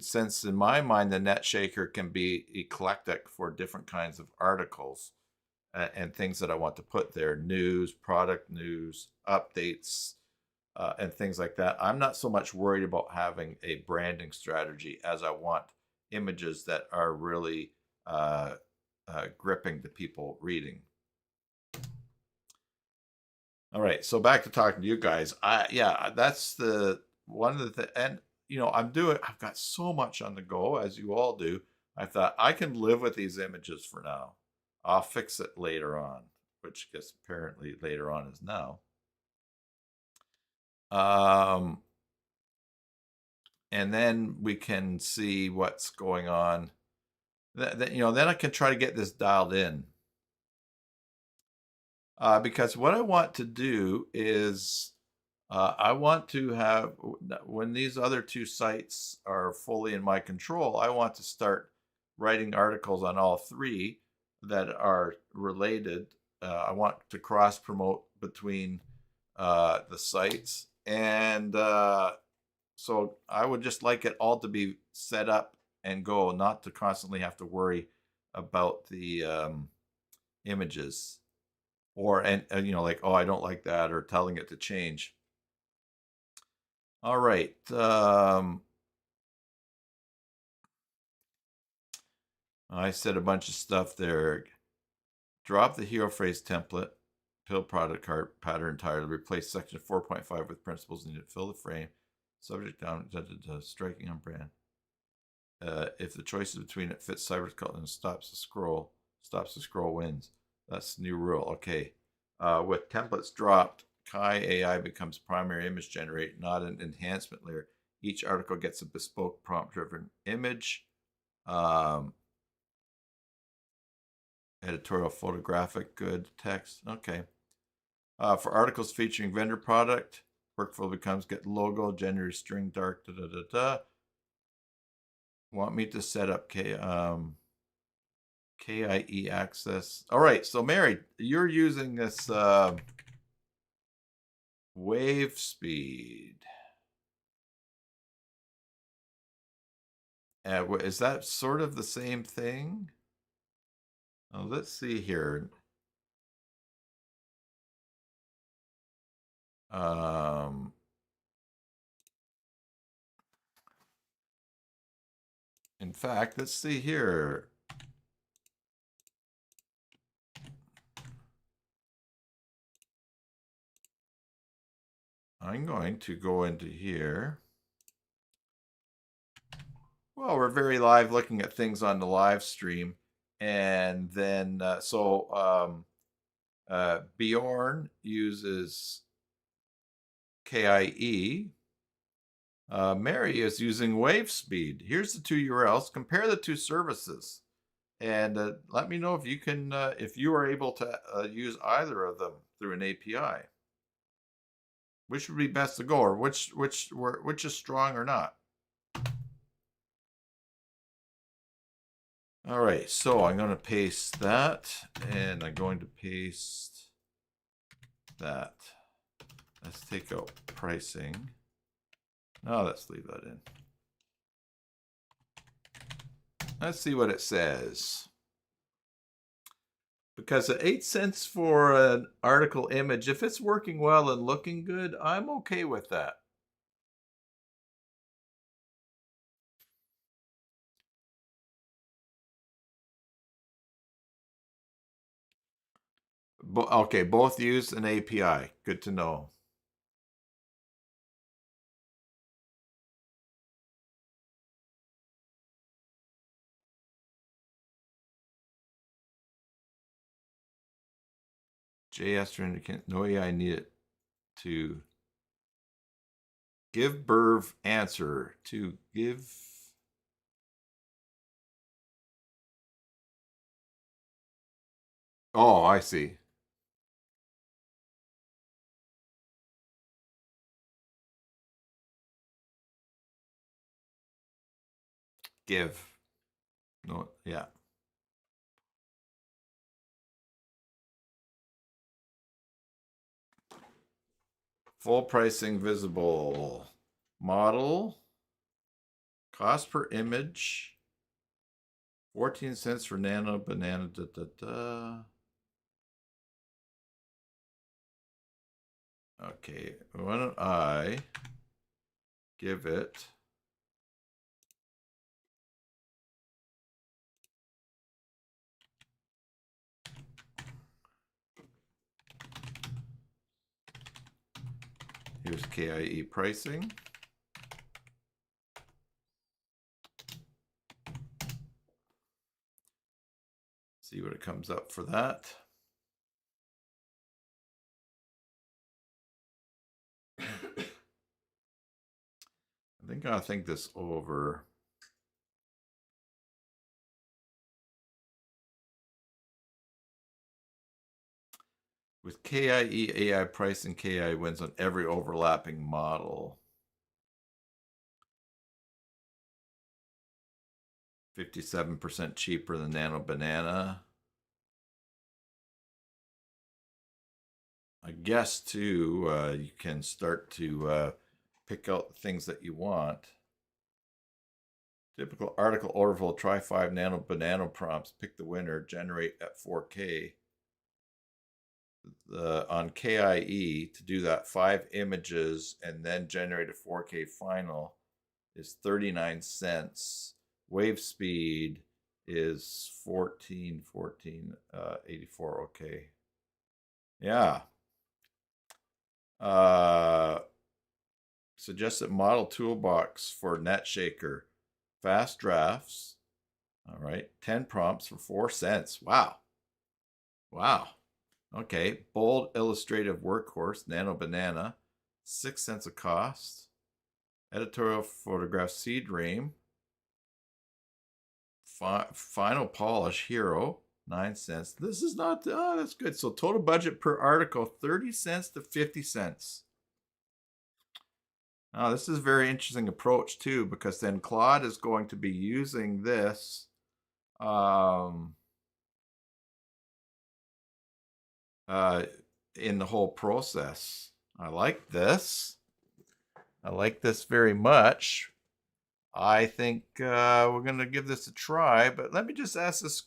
since in my mind the net shaker can be eclectic for different kinds of articles and things that I want to put there, news, product news, updates, and things like that, I'm not so much worried about having a branding strategy as I want images that are really gripping to people reading. All right, so back to talking to you guys. Yeah, that's the one of the and you know I've got so much on the go, as you all do. I thought I can live with these images for now. I'll fix it later on, which I guess apparently later on is now. And then we can see what's going on. then I can try to get this dialed in. Because what I want to do is I want to have, when these other two sites are fully in my control, I want to start writing articles on all three that are related. I want to cross promote between the sites. And so I would just like it all to be set up and go, not to constantly have to worry about the images or, and like, oh, I don't like that, or telling it to change. All right. I said a bunch of stuff there. Drop the hero phrase template, fill product card pattern entirely, replace section 4.5 with principles needed, fill the frame, subject down, striking on brand. If the choice is between it fits cybersalt and stops the scroll wins. That's the new rule. Okay. With templates dropped, Kai AI becomes primary image generate, not an enhancement layer. Each article gets a bespoke prompt-driven image. Editorial, photographic, good, text. Okay. For articles featuring vendor product, workflow becomes get logo, gender, string, dark, Want me to set up KIE access. All right, so Mary, you're using this wave speed. Is that sort of the same thing? Oh, let's see here. In fact, let's see here. I'm going to go into here. Well, we're very live looking at things on the live stream. And then, Bjorn uses KIE. Mary is using wave speed. Here's the two URLs. Compare the two services. And let me know if you can, if you are able to use either of them through an API. Which would be best to go, or which is strong or not? All right, so I'm going to paste that, and I'm going to paste that. Let's take out pricing. No, let's leave that in. Let's see what it says. Because at 8 cents for an article image, if it's working well and looking good, I'm okay with that. Okay, both use an API. Good to know. JS to indicate no AI needed to give Burv answer to give. Oh, I see. Give. No, yeah. Full pricing visible. Model. Cost per image. 14 cents for nano banana. Okay, why don't I give it here's KIE pricing. See what it comes up for that. I think I'll think this over. With KIE, AI pricing, KI wins on every overlapping model. 57% cheaper than Nano Banana. I guess, too, you can start to pick out the things that you want. Typical article overflow, try 5 Nano Banana prompts, pick the winner, generate at 4K. On KIE, to do that, 5 images and then generate a 4K final is 39 cents. Wave speed is 84. Okay. Yeah. Suggested model toolbox for NetShaker. Fast drafts. All right. 10 prompts for 4 cents. Wow. Wow. Okay. Bold illustrative workhorse, Nano Banana. 6 cents a cost. Editorial photograph, seed ream. Final polish, hero. 9 cents. This is not, that's good. So total budget per article, 30 cents to 50 cents. Now, this is a very interesting approach, too, because then Claude is going to be using this in the whole process. I like this. I like this very much. I think we're going to give this a try, but let me just ask this.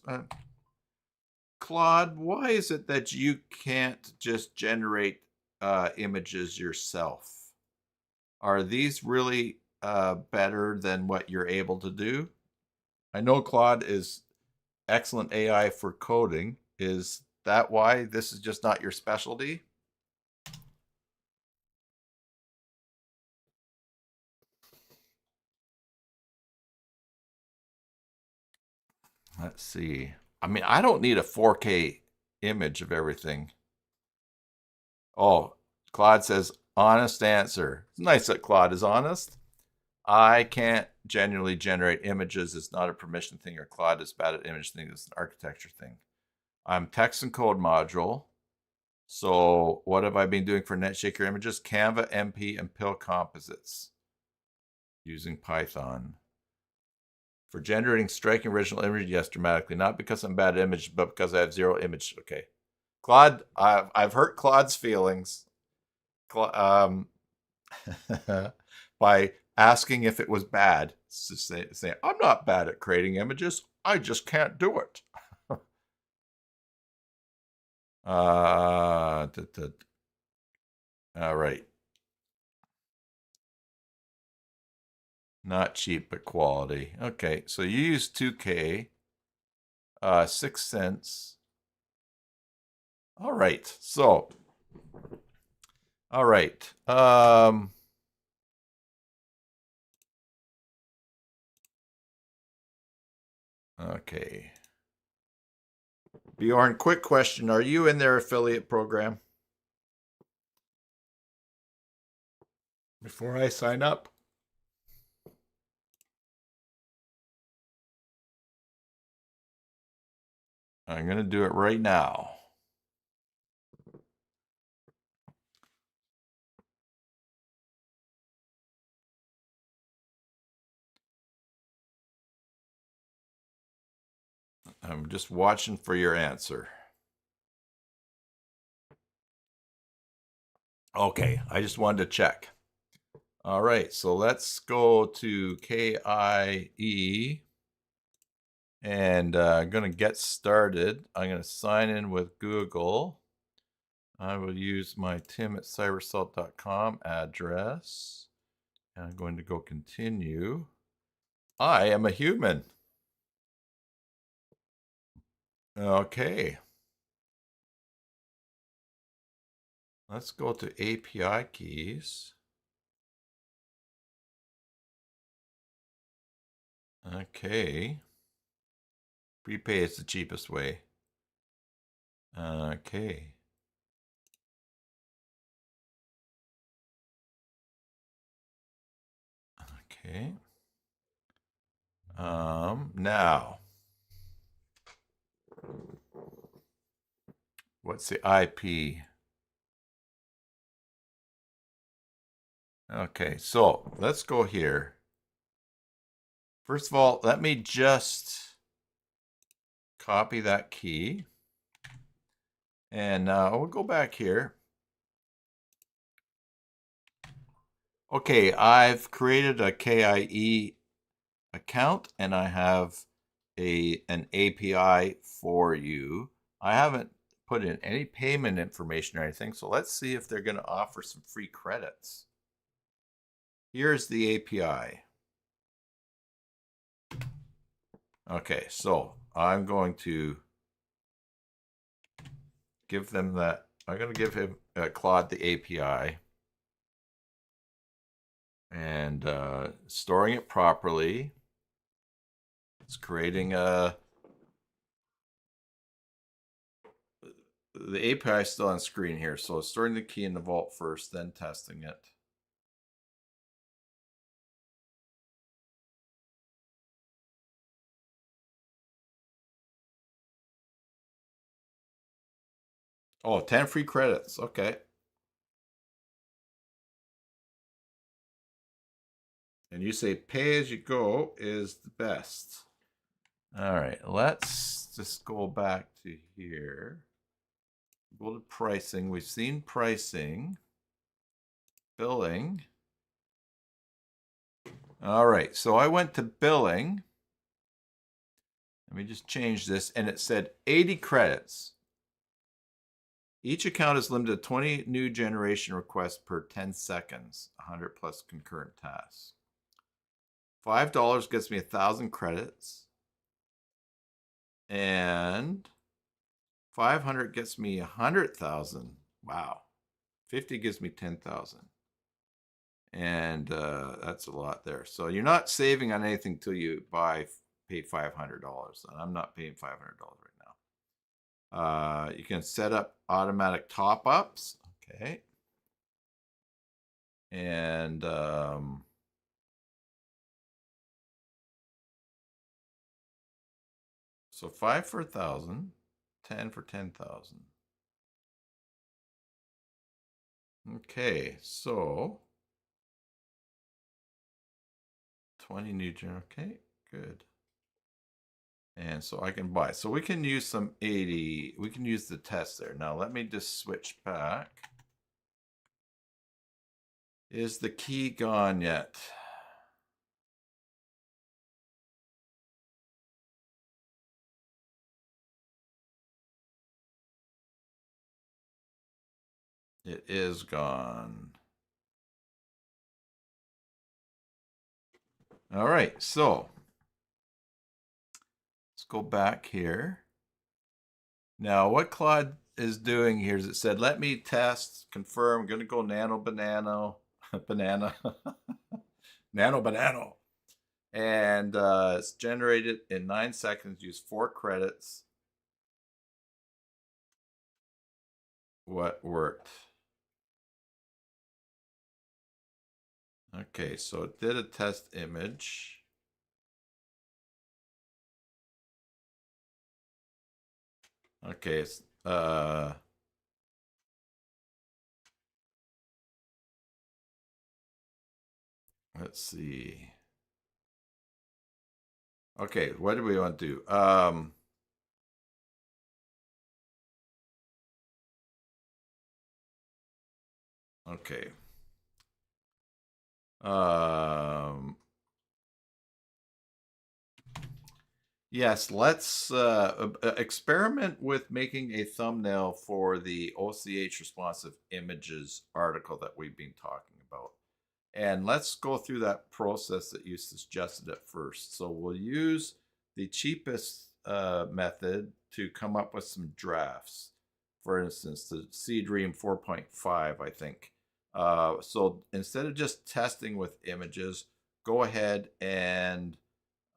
Claude, why is it that you can't just generate images yourself? Are these really better than what you're able to do? I know Claude is excellent AI for coding. Is that why this is just not your specialty? Let's see. I mean, I don't need a 4K image of everything. Oh, Claude says, honest answer. It's nice that Claude is honest. I can't genuinely generate images. It's not a permission thing, or Claude is bad at image things. It's an architecture thing. I'm text and code module. So what have I been doing for NetShaker images? Canva, MP, and Pill composites using Python. For generating striking original images, yes, dramatically. Not because I'm bad at image, but because I have 0 image. Okay. Claude, I've hurt Claude's feelings by asking if it was bad. To say, I'm not bad at creating images. I just can't do it. All right. Not cheap, but quality. Okay, so you use 2K, 6 cents. All right, so, all right. Okay. Bjorn, quick question. Are you in their affiliate program? Before I sign up? I'm going to do it right now. I'm just watching for your answer. Okay, I just wanted to check. All right, so let's go to KIE. And I'm going to get started. I'm going to sign in with Google. I will use my tim@cybersalt.com address. And I'm going to go continue. I am a human. Okay. Let's go to API keys. Okay. Prepay is the cheapest way. Okay. Okay. Now, what's the IP? Okay, so let's go here. First of all, let me just copy that key. And we'll go back here. Okay, I've created a KIE account and I have an API for you. I haven't put in any payment information or anything, so let's see if they're going to offer some free credits. Here's the API. Okay, so I'm going to give them that. I'm going to give him Claude the API and storing it properly. It's creating the API is still on screen here, so it's storing the key in the vault first, then testing it. Oh, 10 free credits. Okay. And you say pay as you go is the best. All right, let's just go back to here. Go to pricing. We've seen pricing. Billing. All right, so I went to billing. Let me just change this, and it said 80 credits. Each account is limited to 20 new generation requests per 10 seconds, 100 plus concurrent tasks. $5 gets me 1,000 credits. And 500 gets me 100,000. Wow. 50 gives me 10,000. And that's a lot there. So you're not saving on anything till you pay $500. And I'm not paying $500 right now. You can set up automatic top-ups. Okay. And so 5 for 1,000, 10 for 10,000. Okay, so 20 new general. Okay, good. And so I can buy. So we can use some 80. We can use the test there. Now let me just switch back. Is the key gone yet? It is gone. All right, so let's go back here. Now what Claude is doing here is it said, let me test, confirm, I'm going to go nano banana, banana, nano banana. And it's generated in 9 seconds, use 4 credits. What worked? Okay, so it did a test image. Okay, let's see. Okay, what do we want to do? Okay. Yes, let's experiment with making a thumbnail for the OCH responsive images article that we've been talking about. And let's go through that process that you suggested at first. So we'll use the cheapest method to come up with some drafts. For instance, the Seedream 4.5, I think. So instead of just testing with images, go ahead and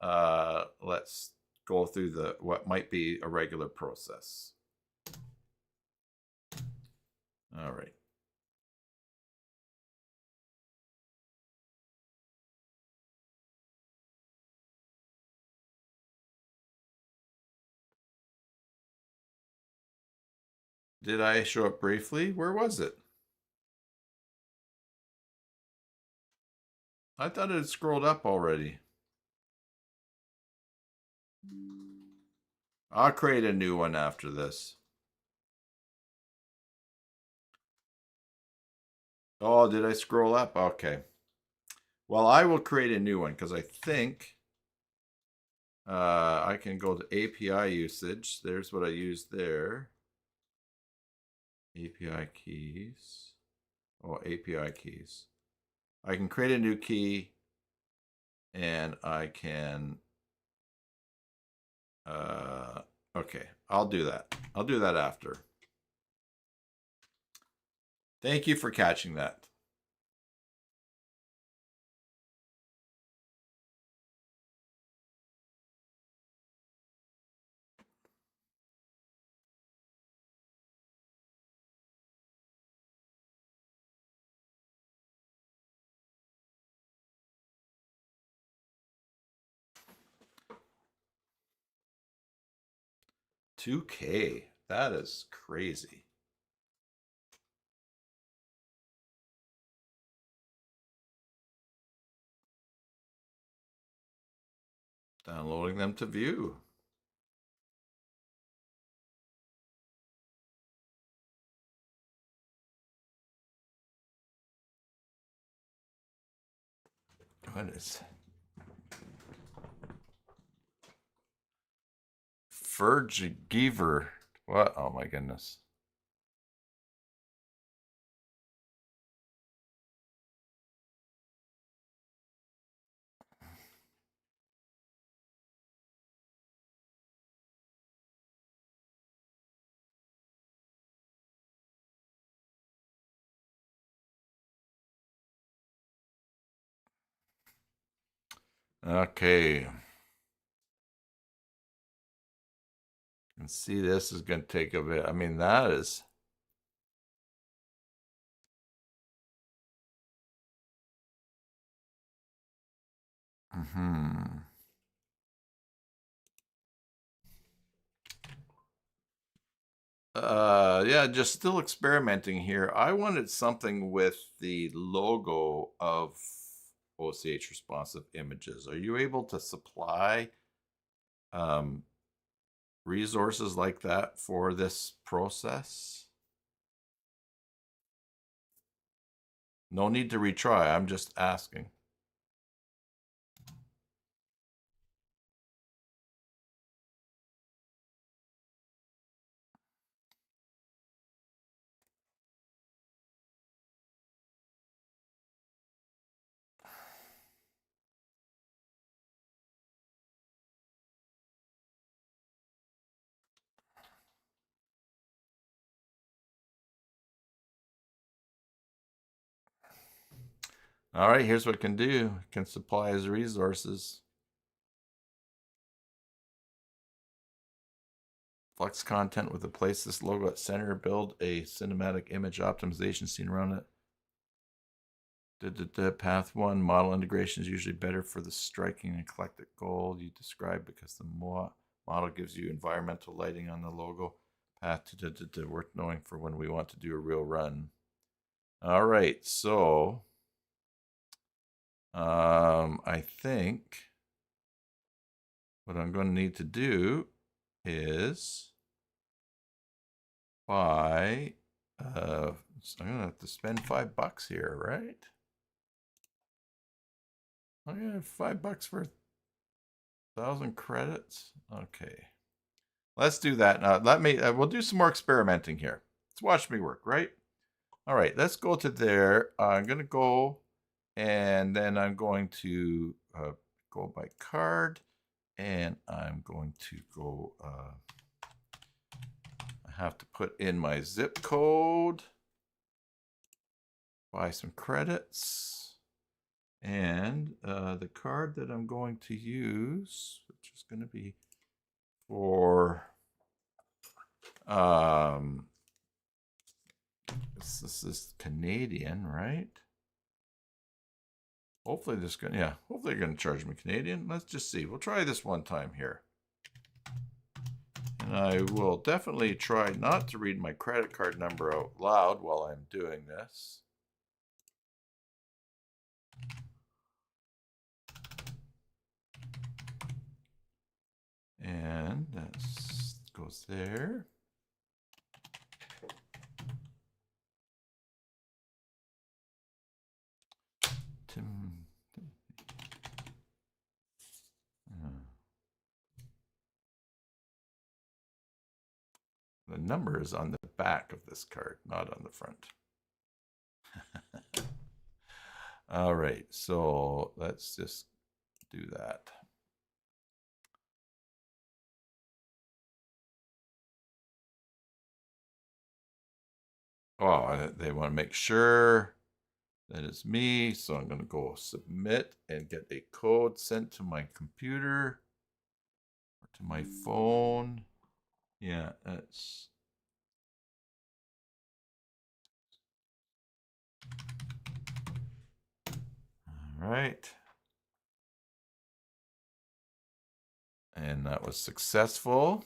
let's go through what might be a regular process. All right. Did I show up briefly? Where was it? I thought it had scrolled up already. I'll create a new one after this. Oh, did I scroll up? Okay. Well, I will create a new one because I think I can go to API usage. There's what I used there. API keys. Oh, API keys. I can create a new key and I can, okay, I'll do that. I'll do that after. Thank you for catching that. $2K. That is crazy. Downloading them to view. What is Fergiver? What? Oh my goodness. Okay. And see, this is going to take a bit. I mean, that is. Yeah, just still experimenting here. I wanted something with the logo of OCH responsive images. Are you able to supply resources like that for this process? No need to retry. I'm just asking. All right, here's what it can do. It can supply as resources. Flex content with a place this logo at center. Build a cinematic image optimization scene around it. Path 1, model integration is usually better for the striking and eclectic goal you described because the model gives you environmental lighting on the logo. Path to worth knowing for when we want to do a real run. All right, so I think what I'm going to need to do is buy, so I'm going to have to spend $5 here, right? I'm going to have $5 for 1,000 credits. Okay. Let's do that. We'll do some more experimenting here. Let's watch me work, right? All right, let's go to there. I'm going to go and then I'm going to go by card and I'm going to go, I have to put in my zip code, buy some credits, and the card that I'm going to use, which is going to be for, this is Canadian, right? Hopefully this going, yeah, hopefully they're going to charge me Canadian. Let's just see. We'll try this one time here. And I will definitely try not to read my credit card number out loud while I'm doing this. That goes there. The number is on the back of this card, not on the front. All right, so let's just do that. Oh, they want to make sure that it's me, so I'm going to go submit and get a code sent to my computer or to my phone. Yeah, that's... All right. And that was successful.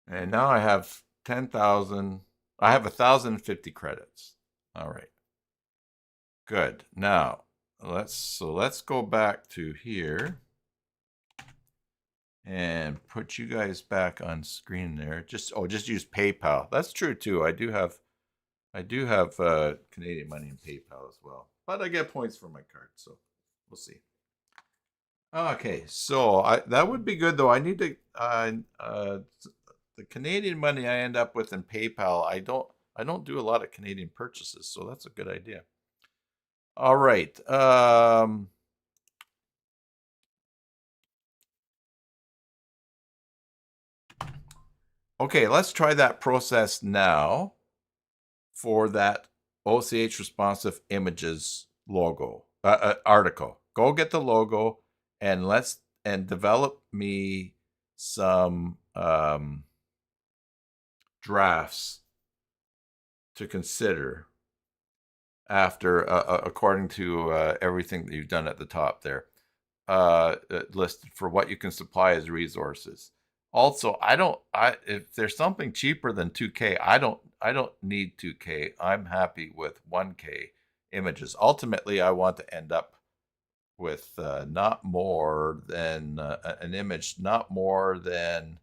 And now I have 10,000. I have 1,050 credits. All right. Good. Now, let's go back to here and put you guys back on screen there. Just use PayPal. That's true too. I do have Canadian money in PayPal as well. But I get points for my card, so we'll see. Okay, so that would be good though. I need to the Canadian money I end up with in PayPal. I don't do a lot of Canadian purchases, so that's a good idea. All right. Okay, let's try that process now for that OCH responsive images logo article. Go get the logo and develop me some drafts to consider after according to everything that you've done at the top there, listed for what you can supply as resources. Also, if there's something cheaper than 2K, I don't need 2K. I'm happy with 1K images. Ultimately, I want to end up with not more than an image, not more than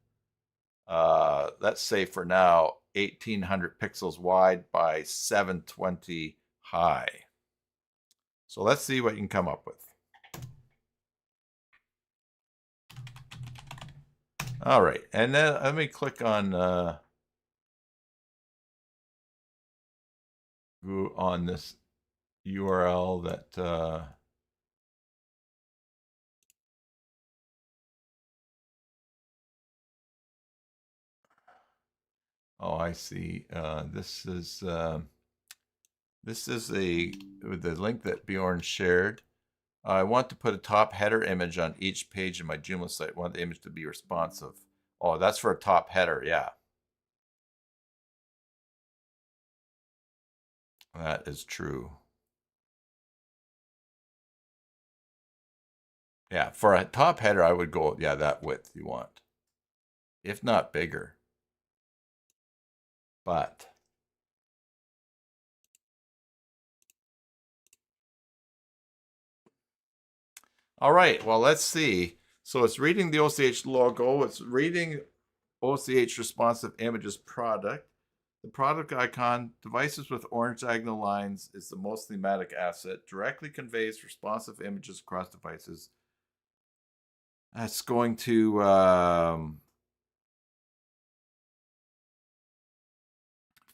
let's say for now 1800 pixels wide by 720 high. So let's see what you can come up with. All right, and then let me click on this URL that oh, I see. This is the link that Bjorn shared. I want to put a top header image on each page in my Joomla site. I want the image to be responsive. Oh, that's for a top header, yeah. That is true. Yeah, for a top header, I would go, yeah, that width you want. If not bigger. But all right, well, let's see. So it's reading the OCH logo. It's reading OCH responsive images product. The product icon, devices with orange diagonal lines, is the most thematic asset. Directly conveys responsive images across devices. That's going to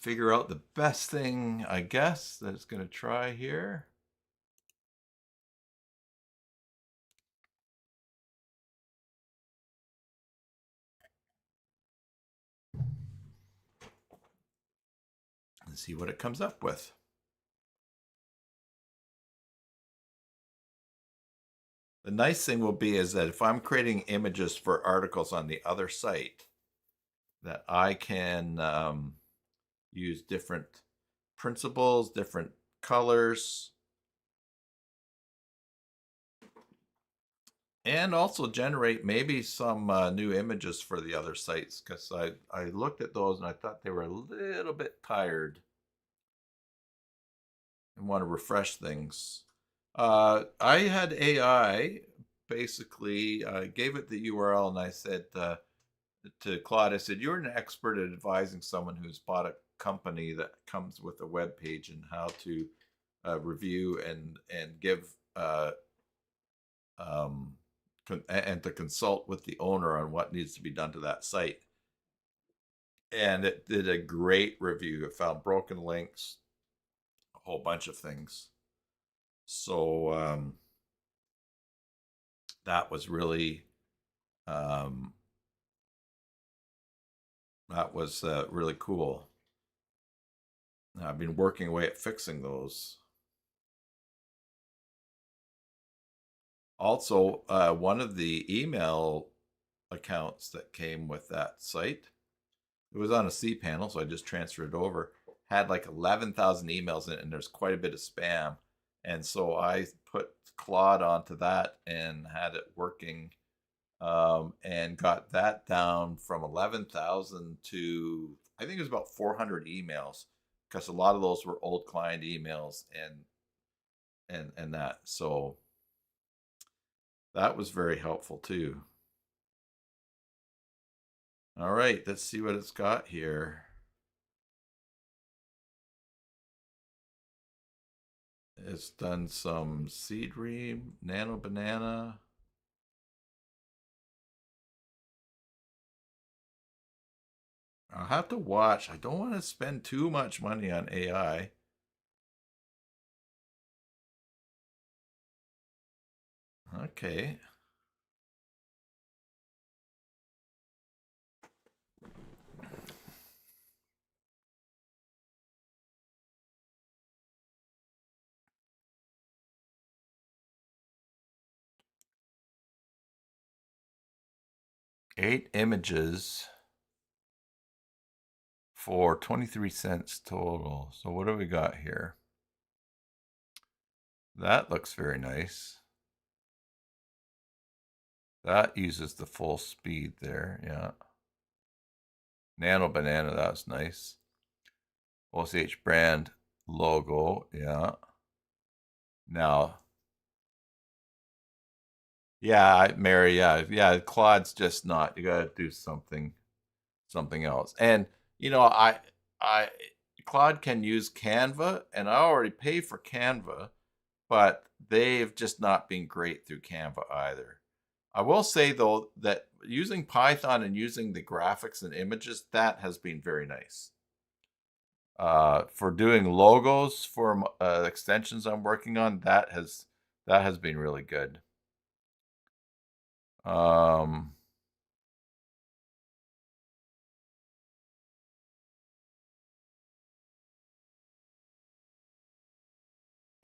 figure out the best thing, I guess, that it's going to try here. And see what it comes up with. The nice thing will be is that if I'm creating images for articles on the other site, that I can use different principles, different colors, and also generate maybe some new images for the other sites, because I looked at those and I thought they were a little bit tired and want to refresh things. I had AI basically gave it the URL, and I said to Claude, I said, you're an expert at advising someone who's bought a company that comes with a web page and how to review and give and to consult with the owner on what needs to be done to that site. And it did a great review. It found broken links, a whole bunch of things. So that was really really cool. I've been working away at fixing those. Also, one of the email accounts that came with that site, it was on a cPanel, so I just transferred it over, had like 11,000 emails in it, and there's quite a bit of spam. And so I put Claude onto that and had it working, and got that down from 11,000 to, I think it was about 400 emails, because a lot of those were old client emails and that. So that was very helpful too. All right, let's see what it's got here. It's done some seed ream, nano banana. I'll have to watch. I don't want to spend too much money on AI. Okay. Eight images for 23 cents total. So what do we got here? That looks very nice. That uses the full speed there, yeah. Nano banana, that's nice. OCH brand logo, yeah. Now, yeah, Mary, yeah. Claude's just not. You got to do something else. And you know, Claude can use Canva, and I already pay for Canva, but they've just not been great through Canva either. I will say though that using Python and using the graphics and images, that has been very nice. For doing logos for extensions I'm working on, that has been really good.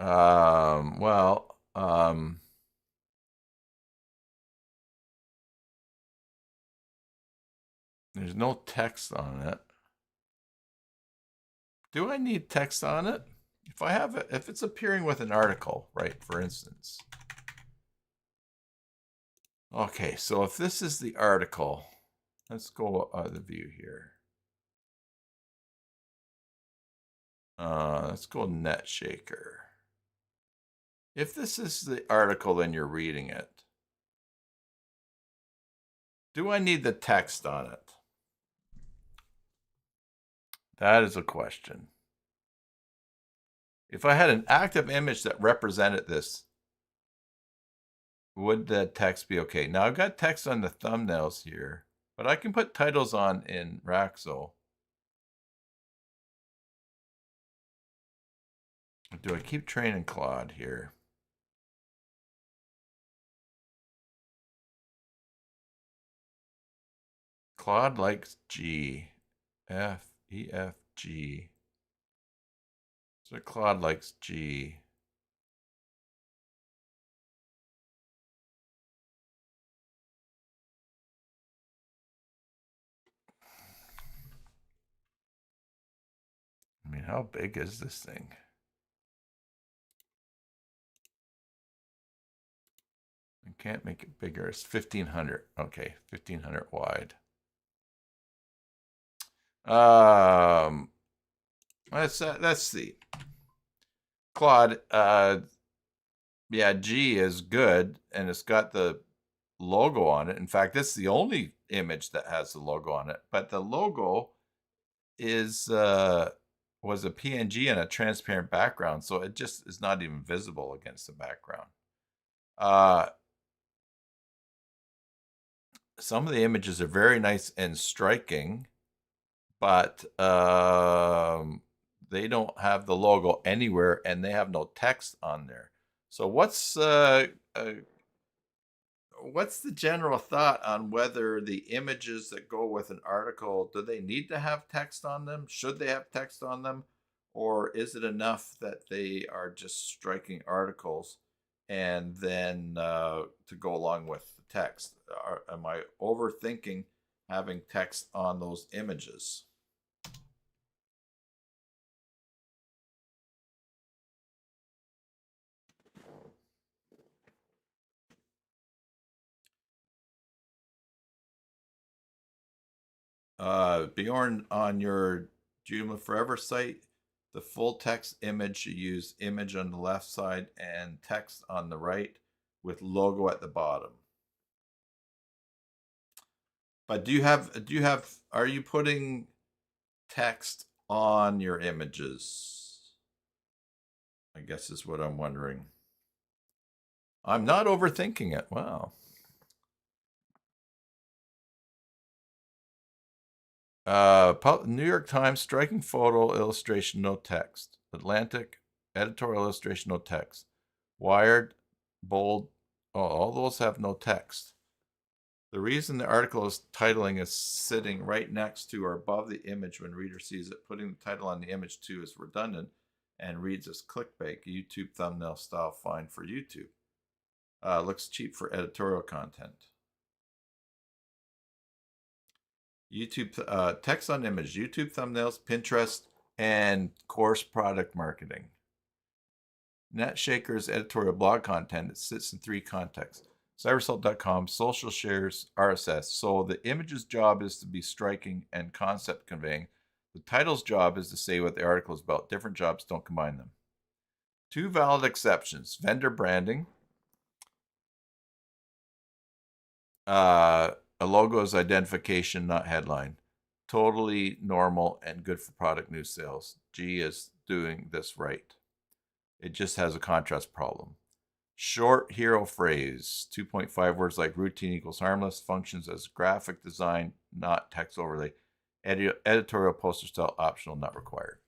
Well, there's no text on it. Do I need text on it? If I have it, if it's appearing with an article, right, for instance. Okay, so if this is the article, let's go the view here. Let's go NetShaker. If this is the article, then you're reading it. Do I need the text on it? That is a question. If I had an active image that represented this, would the text be okay? Now I've got text on the thumbnails here, but I can put titles on in Raxo. Do I keep training Claude here? Claude likes G. F, E, F, G. So Claude likes G. I mean, how big is this thing? I can't make it bigger. It's 1500. Okay, 1500 wide. Let's see. Claude, Yeah, G is good, and it's got the logo on it. In fact, this is the only image that has the logo on it. But the logo is was a PNG and a transparent background, so it just is not even visible against the background. Some of the images are very nice and striking, but they don't have the logo anywhere, and they have no text on there. So what's the general thought on whether the images that go with an article, do they need to have text on them? Should they have text on them? Or is it enough that they are just striking articles and then to go along with the text? Am I overthinking having text on those images? Bjorn, on your Joomla Forever site, the full text image, you use image on the left side and text on the right with logo at the bottom. But are you putting text on your images? I guess is what I'm wondering. I'm not overthinking it. Wow. New York Times, striking photo, illustration, no text. Atlantic, editorial, illustration, no text. Wired, bold, all those have no text. The reason the article is titling is sitting right next to or above the image when reader sees it. Putting the title on the image too is redundant and reads as clickbait. YouTube thumbnail style fine for YouTube. Looks cheap for editorial content. YouTube text on image, YouTube thumbnails, Pinterest, and course product marketing. NetShaker's editorial blog content, it sits in 3 contexts. Cybersalt.com, social shares, RSS. So the image's job is to be striking and concept conveying. The title's job is to say what the article is about. Different jobs, don't combine them. 2 valid exceptions: vendor branding. A logo is identification, not headline. Totally normal and good for product news sales. G is doing this right. It just has a contrast problem. Short hero phrase, 2.5 words like routine equals harmless, functions as graphic design, not text overlay. Editorial poster style optional, not required.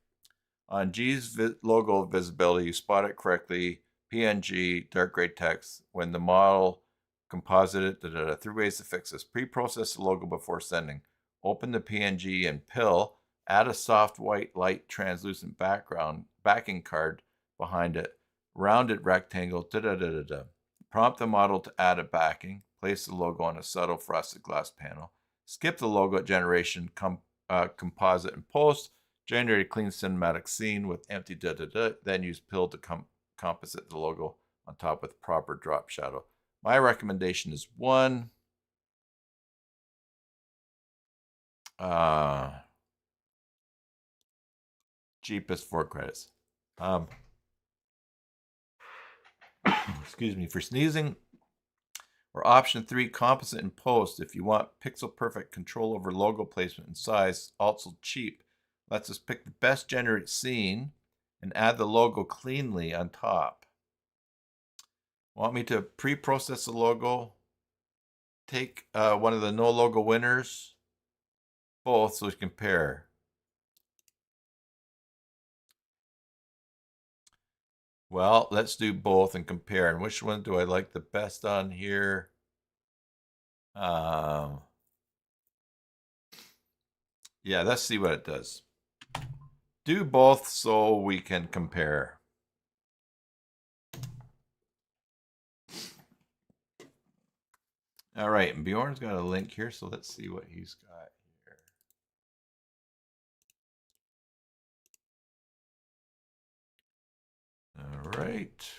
On G's logo visibility, you spot it correctly. PNG, dark gray text. When the model composited, 3 ways to fix this. Pre-process the logo before sending. Open the PNG and pill. Add a soft white light translucent backing card behind it. Rounded rectangle. Prompt the model to add a backing. Place the logo on a subtle frosted glass panel. Skip the logo at generation. Composite and post. Generate a clean cinematic scene with empty then use pill to composite the logo on top with proper drop shadow. My recommendation is 1. Cheapest 4 credits. Excuse me for sneezing. Or option 3, composite and post. If you want pixel perfect control over logo placement and size, also cheap. Lets us pick the best generate scene and add the logo cleanly on top. Want me to pre-process the logo? Take one of the no logo winners, both, so we compare. Well, let's do both and compare. And which one do I like the best on here? Yeah, let's see what it does. Do both so we can compare. All right, and Bjorn's got a link here, so let's see what he's got here. All right.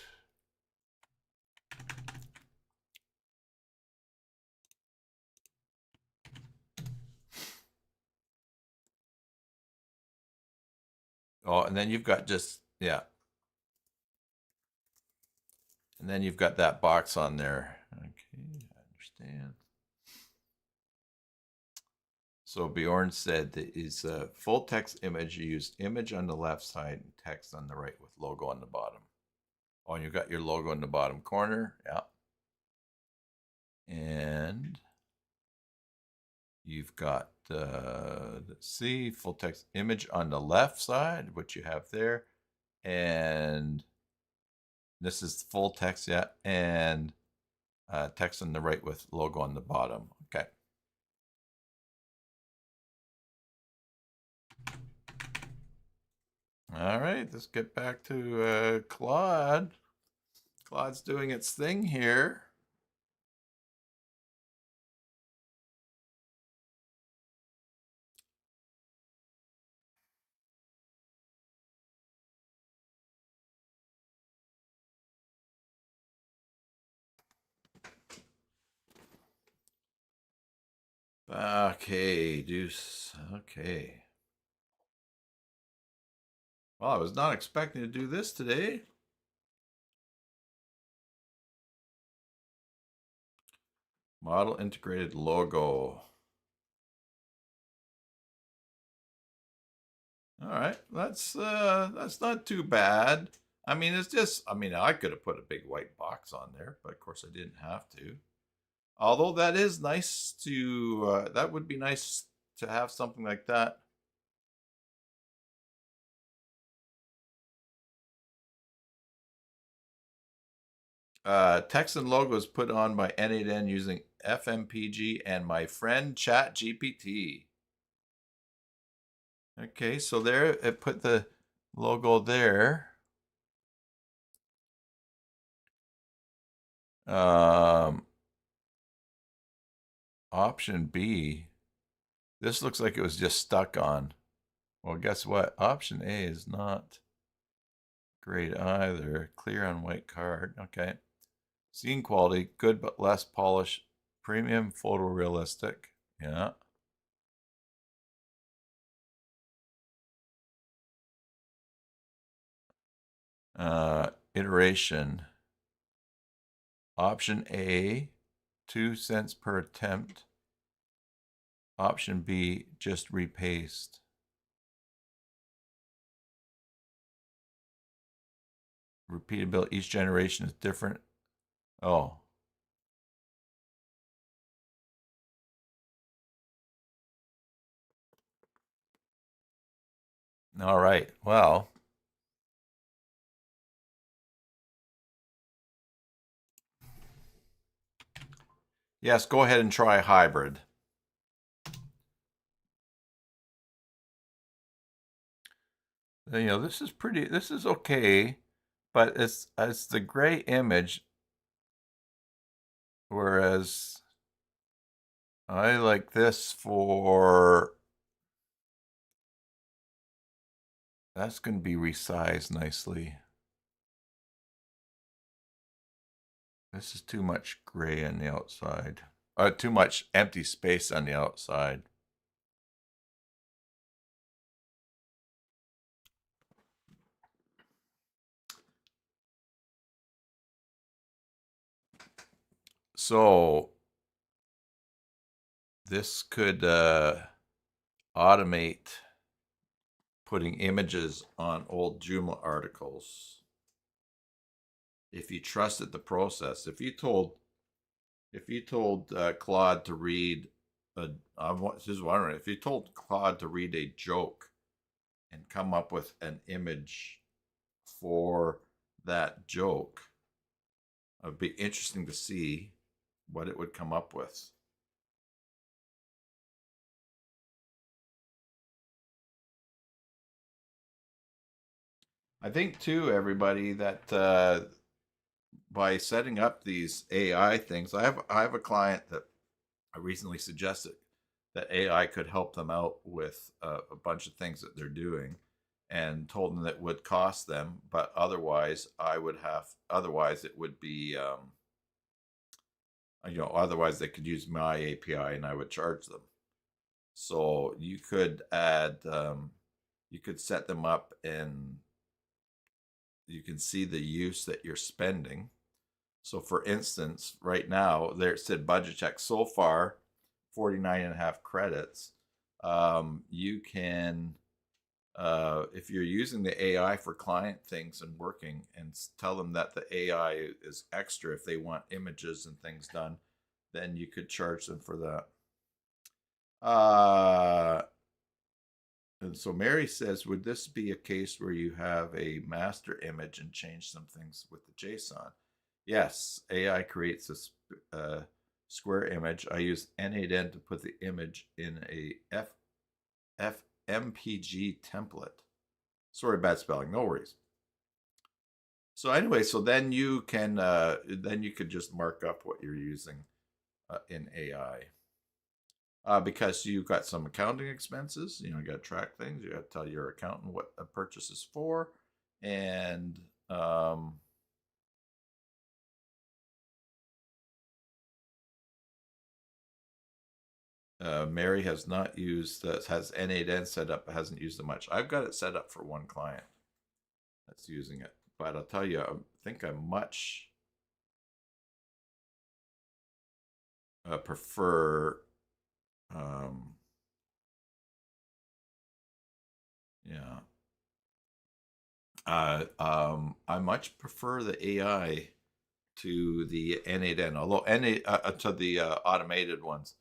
Oh, and then you've got just, yeah. And then you've got that box on there. Okay, I understand. So Bjorn said that is a full text image. You use image on the left side and text on the right with logo on the bottom. Oh, and you've got your logo in the bottom corner. Yeah. And you've got, let's see, full text image on the left side, which you have there. And this is full text, yeah. And text on the right with logo on the bottom. Okay. All right, let's get back to Claude. Claude's doing its thing here. Okay, Deuce. Okay. Well, I was not expecting to do this today. Model integrated logo. All right, that's not too bad. I mean, it's just, I mean, I could have put a big white box on there, but of course I didn't have to. Although that is nice to, that would be nice to have something like that. Text and logos put on by N8N using FMPG and my friend ChatGPT. Okay, so there it put the logo there. Option B. This looks like it was just stuck on. Well, guess what? Option A is not great either. Clear on white card. Okay. Scene quality, good but less polished. Premium photorealistic. Yeah. Iteration. Option A, 2 cents per attempt. Option B, just repaste. Repeatability, each generation is different. Oh. All right. Well. Yes, go ahead and try hybrid. You know, this is pretty, this is okay, but it's the gray image, whereas I like this for, that's going to be resized nicely. This is too much gray on the outside. Too much empty space on the outside. So this could automate putting images on old Joomla articles. If you trusted the process, if you told Claude to read I'm just wondering, if you told Claude to read a joke and come up with an image for that joke, it would be interesting to see what it would come up with. I think too, everybody, that by setting up these AI things, I have a client that I recently suggested that AI could help them out with a bunch of things that they're doing, and told them that it would cost them, but otherwise otherwise it would be, you know, otherwise they could use my API and I would charge them. So you could add, you could set them up and you can see the use that you're spending. So for instance, right now, there it said budget check so far, 49.5 credits. You can, if you're using the AI for client things and working, and tell them that the AI is extra if they want images and things done, then you could charge them for that. And so Mary says, would this be a case where you have a master image and change some things with the JSON? Yes, AI creates a square image. I use N8N to put the image in a FMPG template. Sorry, bad spelling. No worries. So anyway, so then you could just mark up what you're using in AI. Because you've got some accounting expenses, you got to track things. You got to tell your accountant what a purchase is for, and Mary has not used has N8N set up, but hasn't used it much. I've got it set up for one client that's using it, but I'll tell you, I think I much prefer. Yeah. I much prefer the AI to the N8N, although N8 to the automated ones.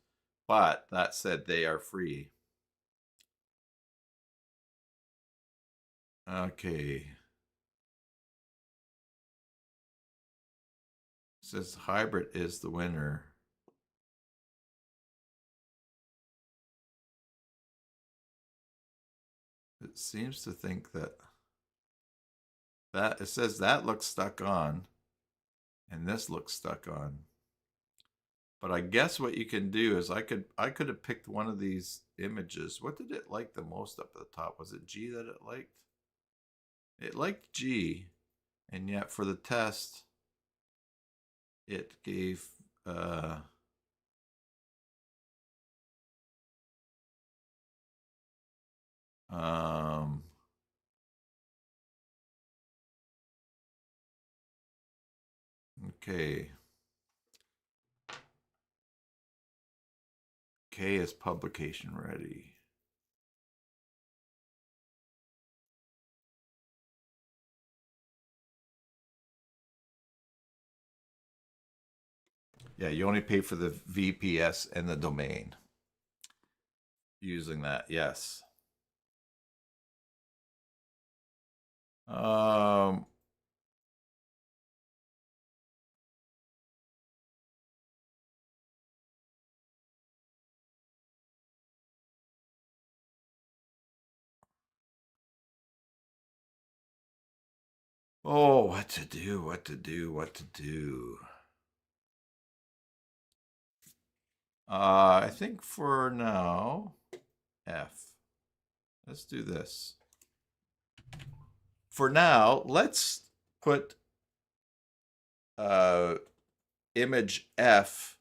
But that said, they are free. Okay. It says hybrid is the winner. It seems to think that it says that looks stuck on, and this looks stuck on. But I guess what you can do is I could have picked one of these images. What did it like the most up at the top? Was it G that it liked? It liked G, and yet for the test, it gave okay. K is publication ready. Yeah, you only pay for the VPS and the domain. Using that, yes. Oh, what to do, what to do, what to do. I think for now, F. Let's do this. For now, let's put image F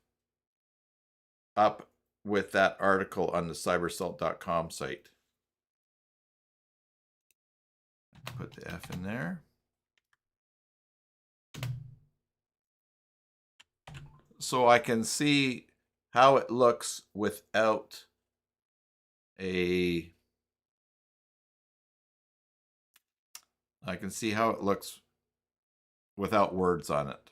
up with that article on the cybersalt.com site. Put the F in there. So I can see how it looks without I can see how it looks without words on it.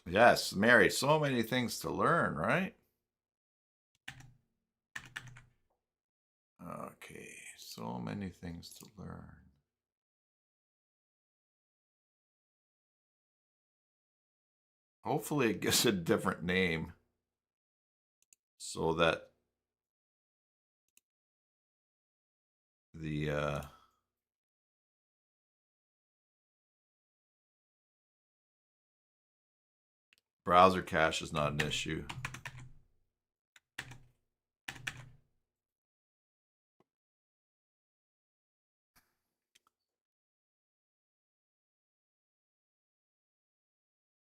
Yes, Mary, so many things to learn, right? Okay, so many things to learn. Hopefully it gives a different name so that the browser cache is not an issue.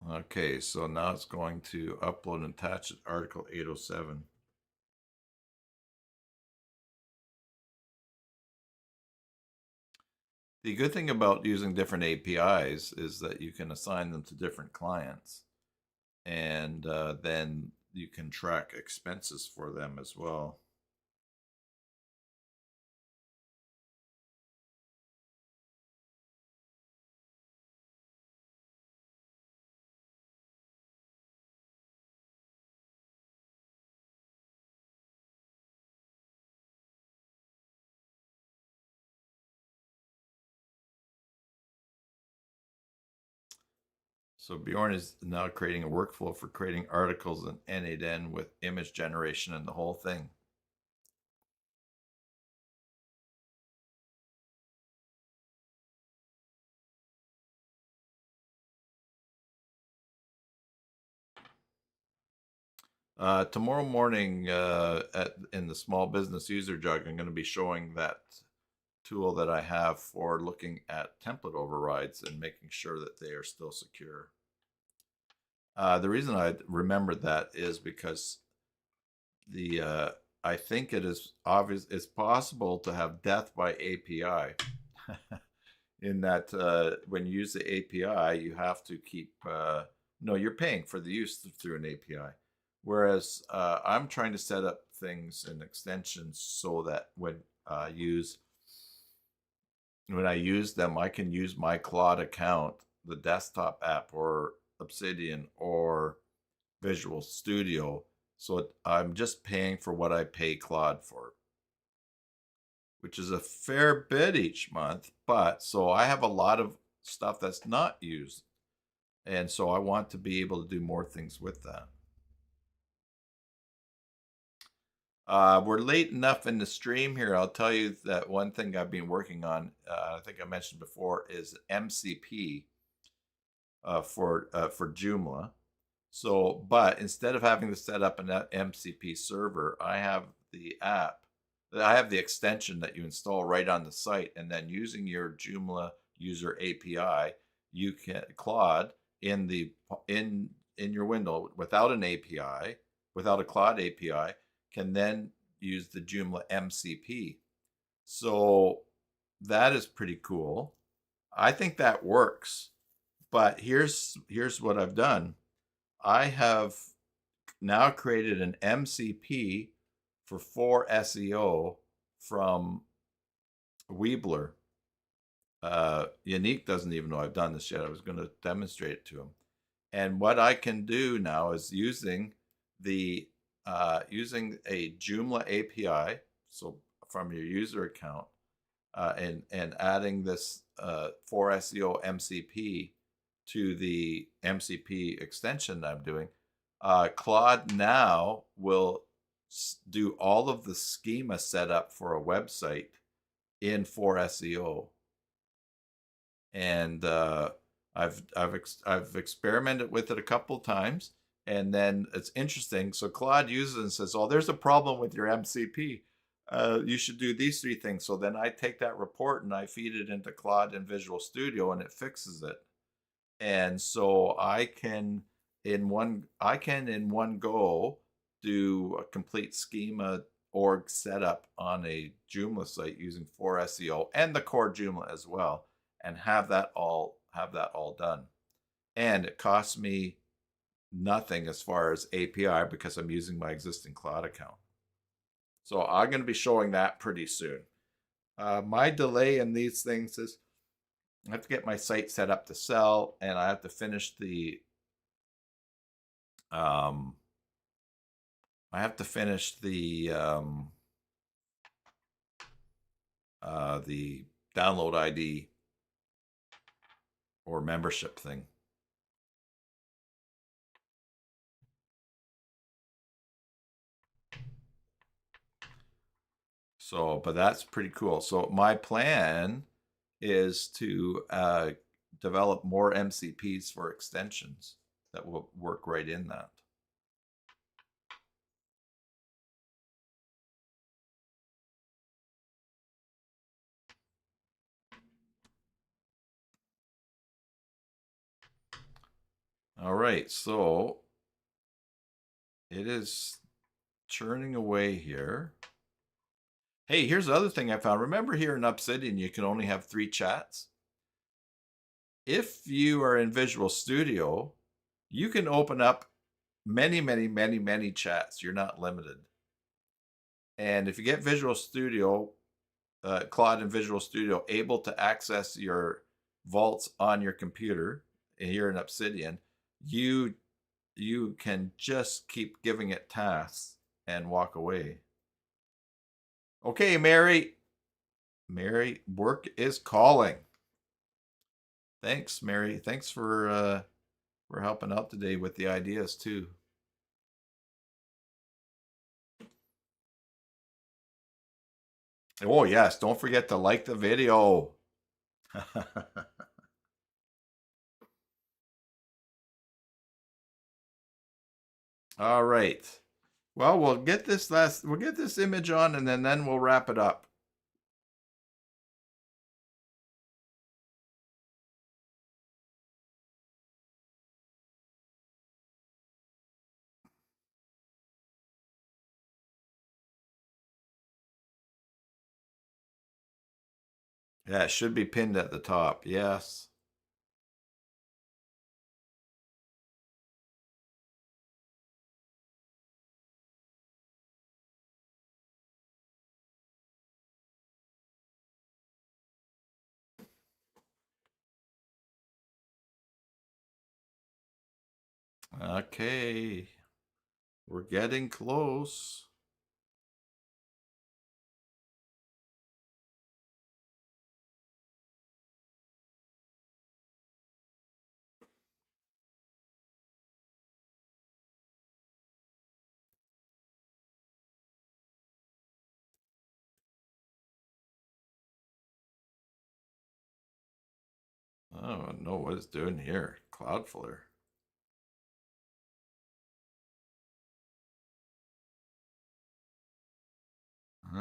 Okay, so now it's going to upload and attach article 807. The good thing about using different APIs is that you can assign them to different clients, and then you can track expenses for them as well. So Bjorn is now creating a workflow for creating articles in N8N with image generation and the whole thing. Tomorrow morning in the small business user jug, I'm going to be showing that tool that I have for looking at template overrides and making sure that they are still secure. The reason I remembered that is because I think it is obvious it's possible to have death by API. In that when you use the API, you have to keep no, you're paying for the use through an API. Whereas I'm trying to set up things and extensions so that when I use them, I can use my Claude account, the desktop app, or Obsidian, or Visual Studio. So I'm just paying for what I pay Claude for, which is a fair bit each month. But so I have a lot of stuff that's not used. And so I want to be able to do more things with that. We're late enough in the stream here. I'll tell you that one thing I've been working on, I think I mentioned before, is MCP for Joomla. So, but instead of having to set up an MCP server, I have the app. I have the extension that you install right on the site, and then using your Joomla user API, you can Claude in your window without an API, without a Claude API, can then use the Joomla MCP. So that is pretty cool. I think that works. But here's what I've done. I have now created an MCP for SEO from Weebler. Yannick doesn't even know I've done this yet. I was going to demonstrate it to him. And what I can do now is using using a Joomla API, so from your user account, and adding this for SEO MCP to the MCP extension that I'm doing. Claude now will do all of the schema setup for a website in for SEO, and I've experimented with it a couple times, and then it's interesting. So Claude uses it and says, "Oh, there's a problem with your MCP. You should do these three things." So then I take that report and I feed it into Claude and Visual Studio, and it fixes it. And so I can in one go do a complete schema org setup on a Joomla site using for SEO and the core Joomla as well, and have that all done. And it costs me nothing as far as API because I'm using my existing cloud account. So I'm going to be showing that pretty soon. My delay in these things is I have to get my site set up to sell, and I have to finish the the download ID or membership thing. So, but that's pretty cool. So my plan is to develop more MCPs for extensions that will work right in that. All right, so it is churning away here. Hey, here's the other thing I found. Remember here in Obsidian, you can only have 3 chats. If you are in Visual Studio, you can open up many chats. You're not limited. And if you get Visual Studio, Claude and Visual Studio able to access your vaults on your computer here in Obsidian, you can just keep giving it tasks and walk away. Okay, Mary. Mary, work is calling. Thanks, Mary. Thanks for helping out today with the ideas too. Oh yes, don't forget to like the video. All right. Well, we'll get this image on and then we'll wrap it up. Yeah, it should be pinned at the top. Yes. Okay. We're getting close. I don't know what it's doing here. Cloudflare.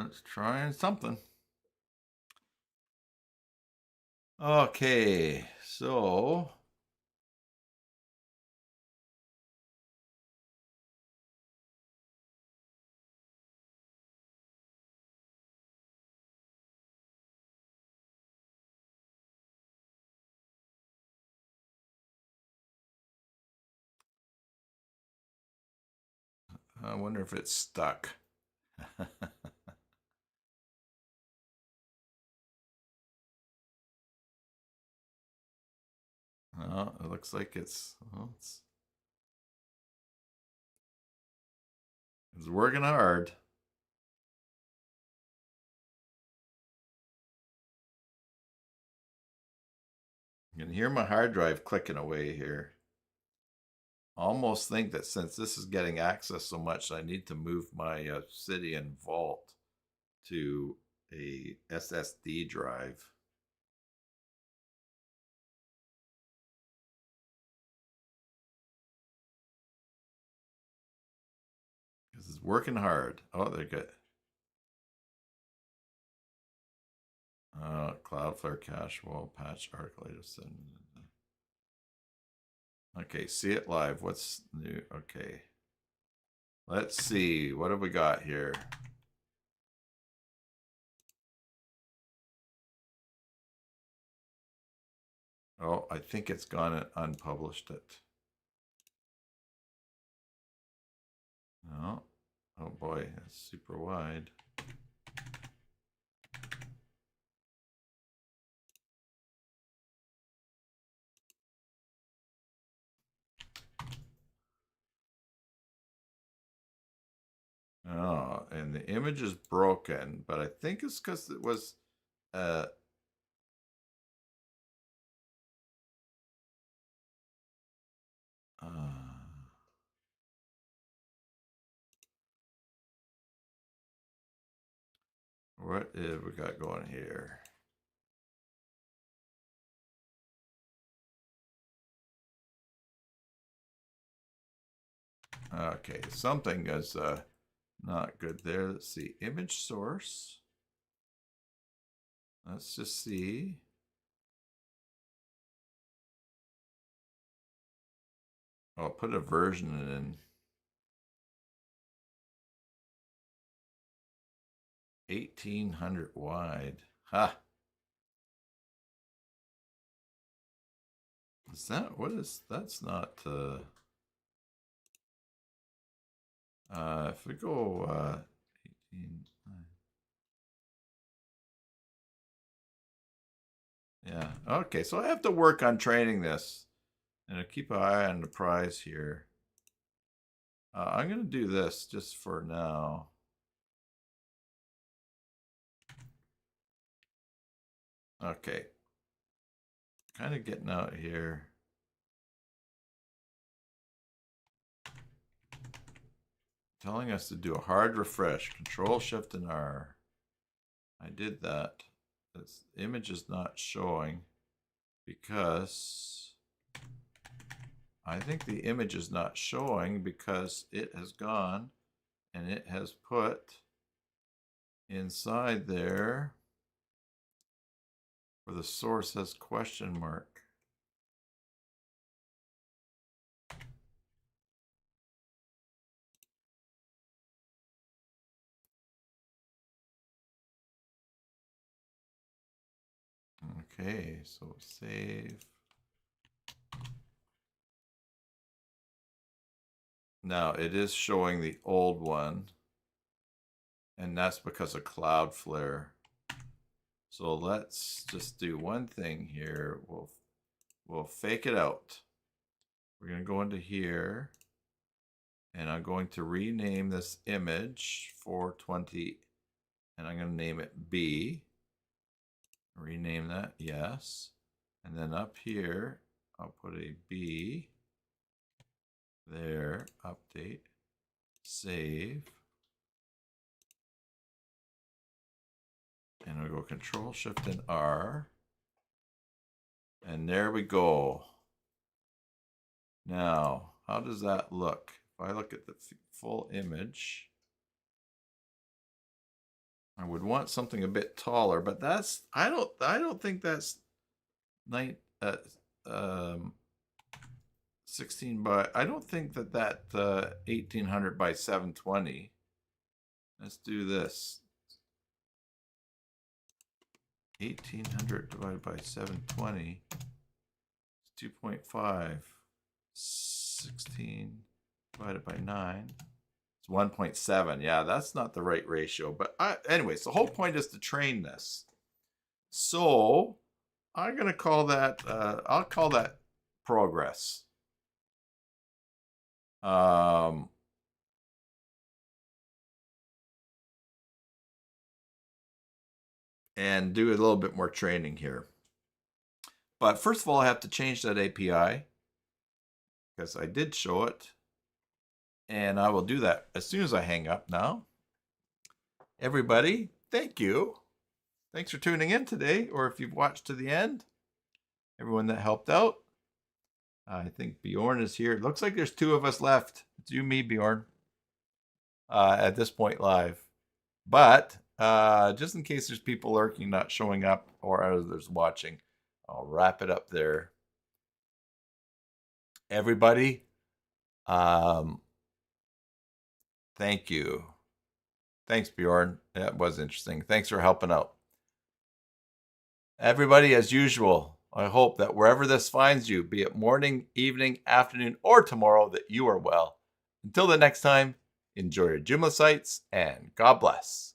It's trying something. Okay, so I wonder if it's stuck. Oh, it looks like it's working hard. You can hear my hard drive clicking away here. Almost think that since this is getting access so much, I need to move my Obsidian Vault to a SSD drive. This is working hard. Oh, they're good. Cloudflare Cache will patch article latest. Okay, see it live. What's new? Okay. Let's see. What have we got here? Oh, I think it's gone and unpublished it. No. Oh boy, that's super wide. Oh, and the image is broken, but I think it's because it was what have we got going here? Okay, something is not good there. Let's see. Image source. Let's just see. I'll put a version in. 1800 wide. Ha. Is that, what is, that's not, if we go, 18, yeah, okay, so I have to work on training this. And I'll keep an eye on the prize here. I'm going to do this just for now. Okay. Kind of getting out here. Telling us to do a hard refresh. Control Shift and R. I did that. This image is not showing because I think the image is not showing because it has gone and it has put inside there where the source has question mark. Okay, so save. Now it is showing the old one, and that's because of Cloudflare. So let's just do one thing here. We'll fake it out. We're going to go into here, and I'm going to rename this image 420, and I'm going to name it B. Rename that, yes. And then up here, I'll put a B. There, update, save. And I'll go Control Shift and R. And there we go. Now, how does that look? If I look at the full image, I would want something a bit taller, but that's I don't think that's 16 by, I don't think that 1800 by 720. Let's do this. 1800 divided by 720 is 2.5. 16 divided by 9. 1.7. Yeah, that's not the right ratio. But anyways, the whole point is to train this. So I'm going to call that, I'll call that progress. And do a little bit more training here. But first of all, I have to change that API because I did show it. And I will do that as soon as I hang up now. Everybody, thank you. Thanks for tuning in today, or if you've watched to the end. Everyone that helped out. I think Bjorn is here. It looks like there's 2 of us left. It's you, me, Bjorn, at this point live. But just in case there's people lurking, not showing up, or others watching, I'll wrap it up there. Everybody, thank you. Thanks, Bjorn. That was interesting. Thanks for helping out. Everybody, as usual, I hope that wherever this finds you, be it morning, evening, afternoon, or tomorrow, that you are well. Until the next time, enjoy your Joomla sites, and God bless.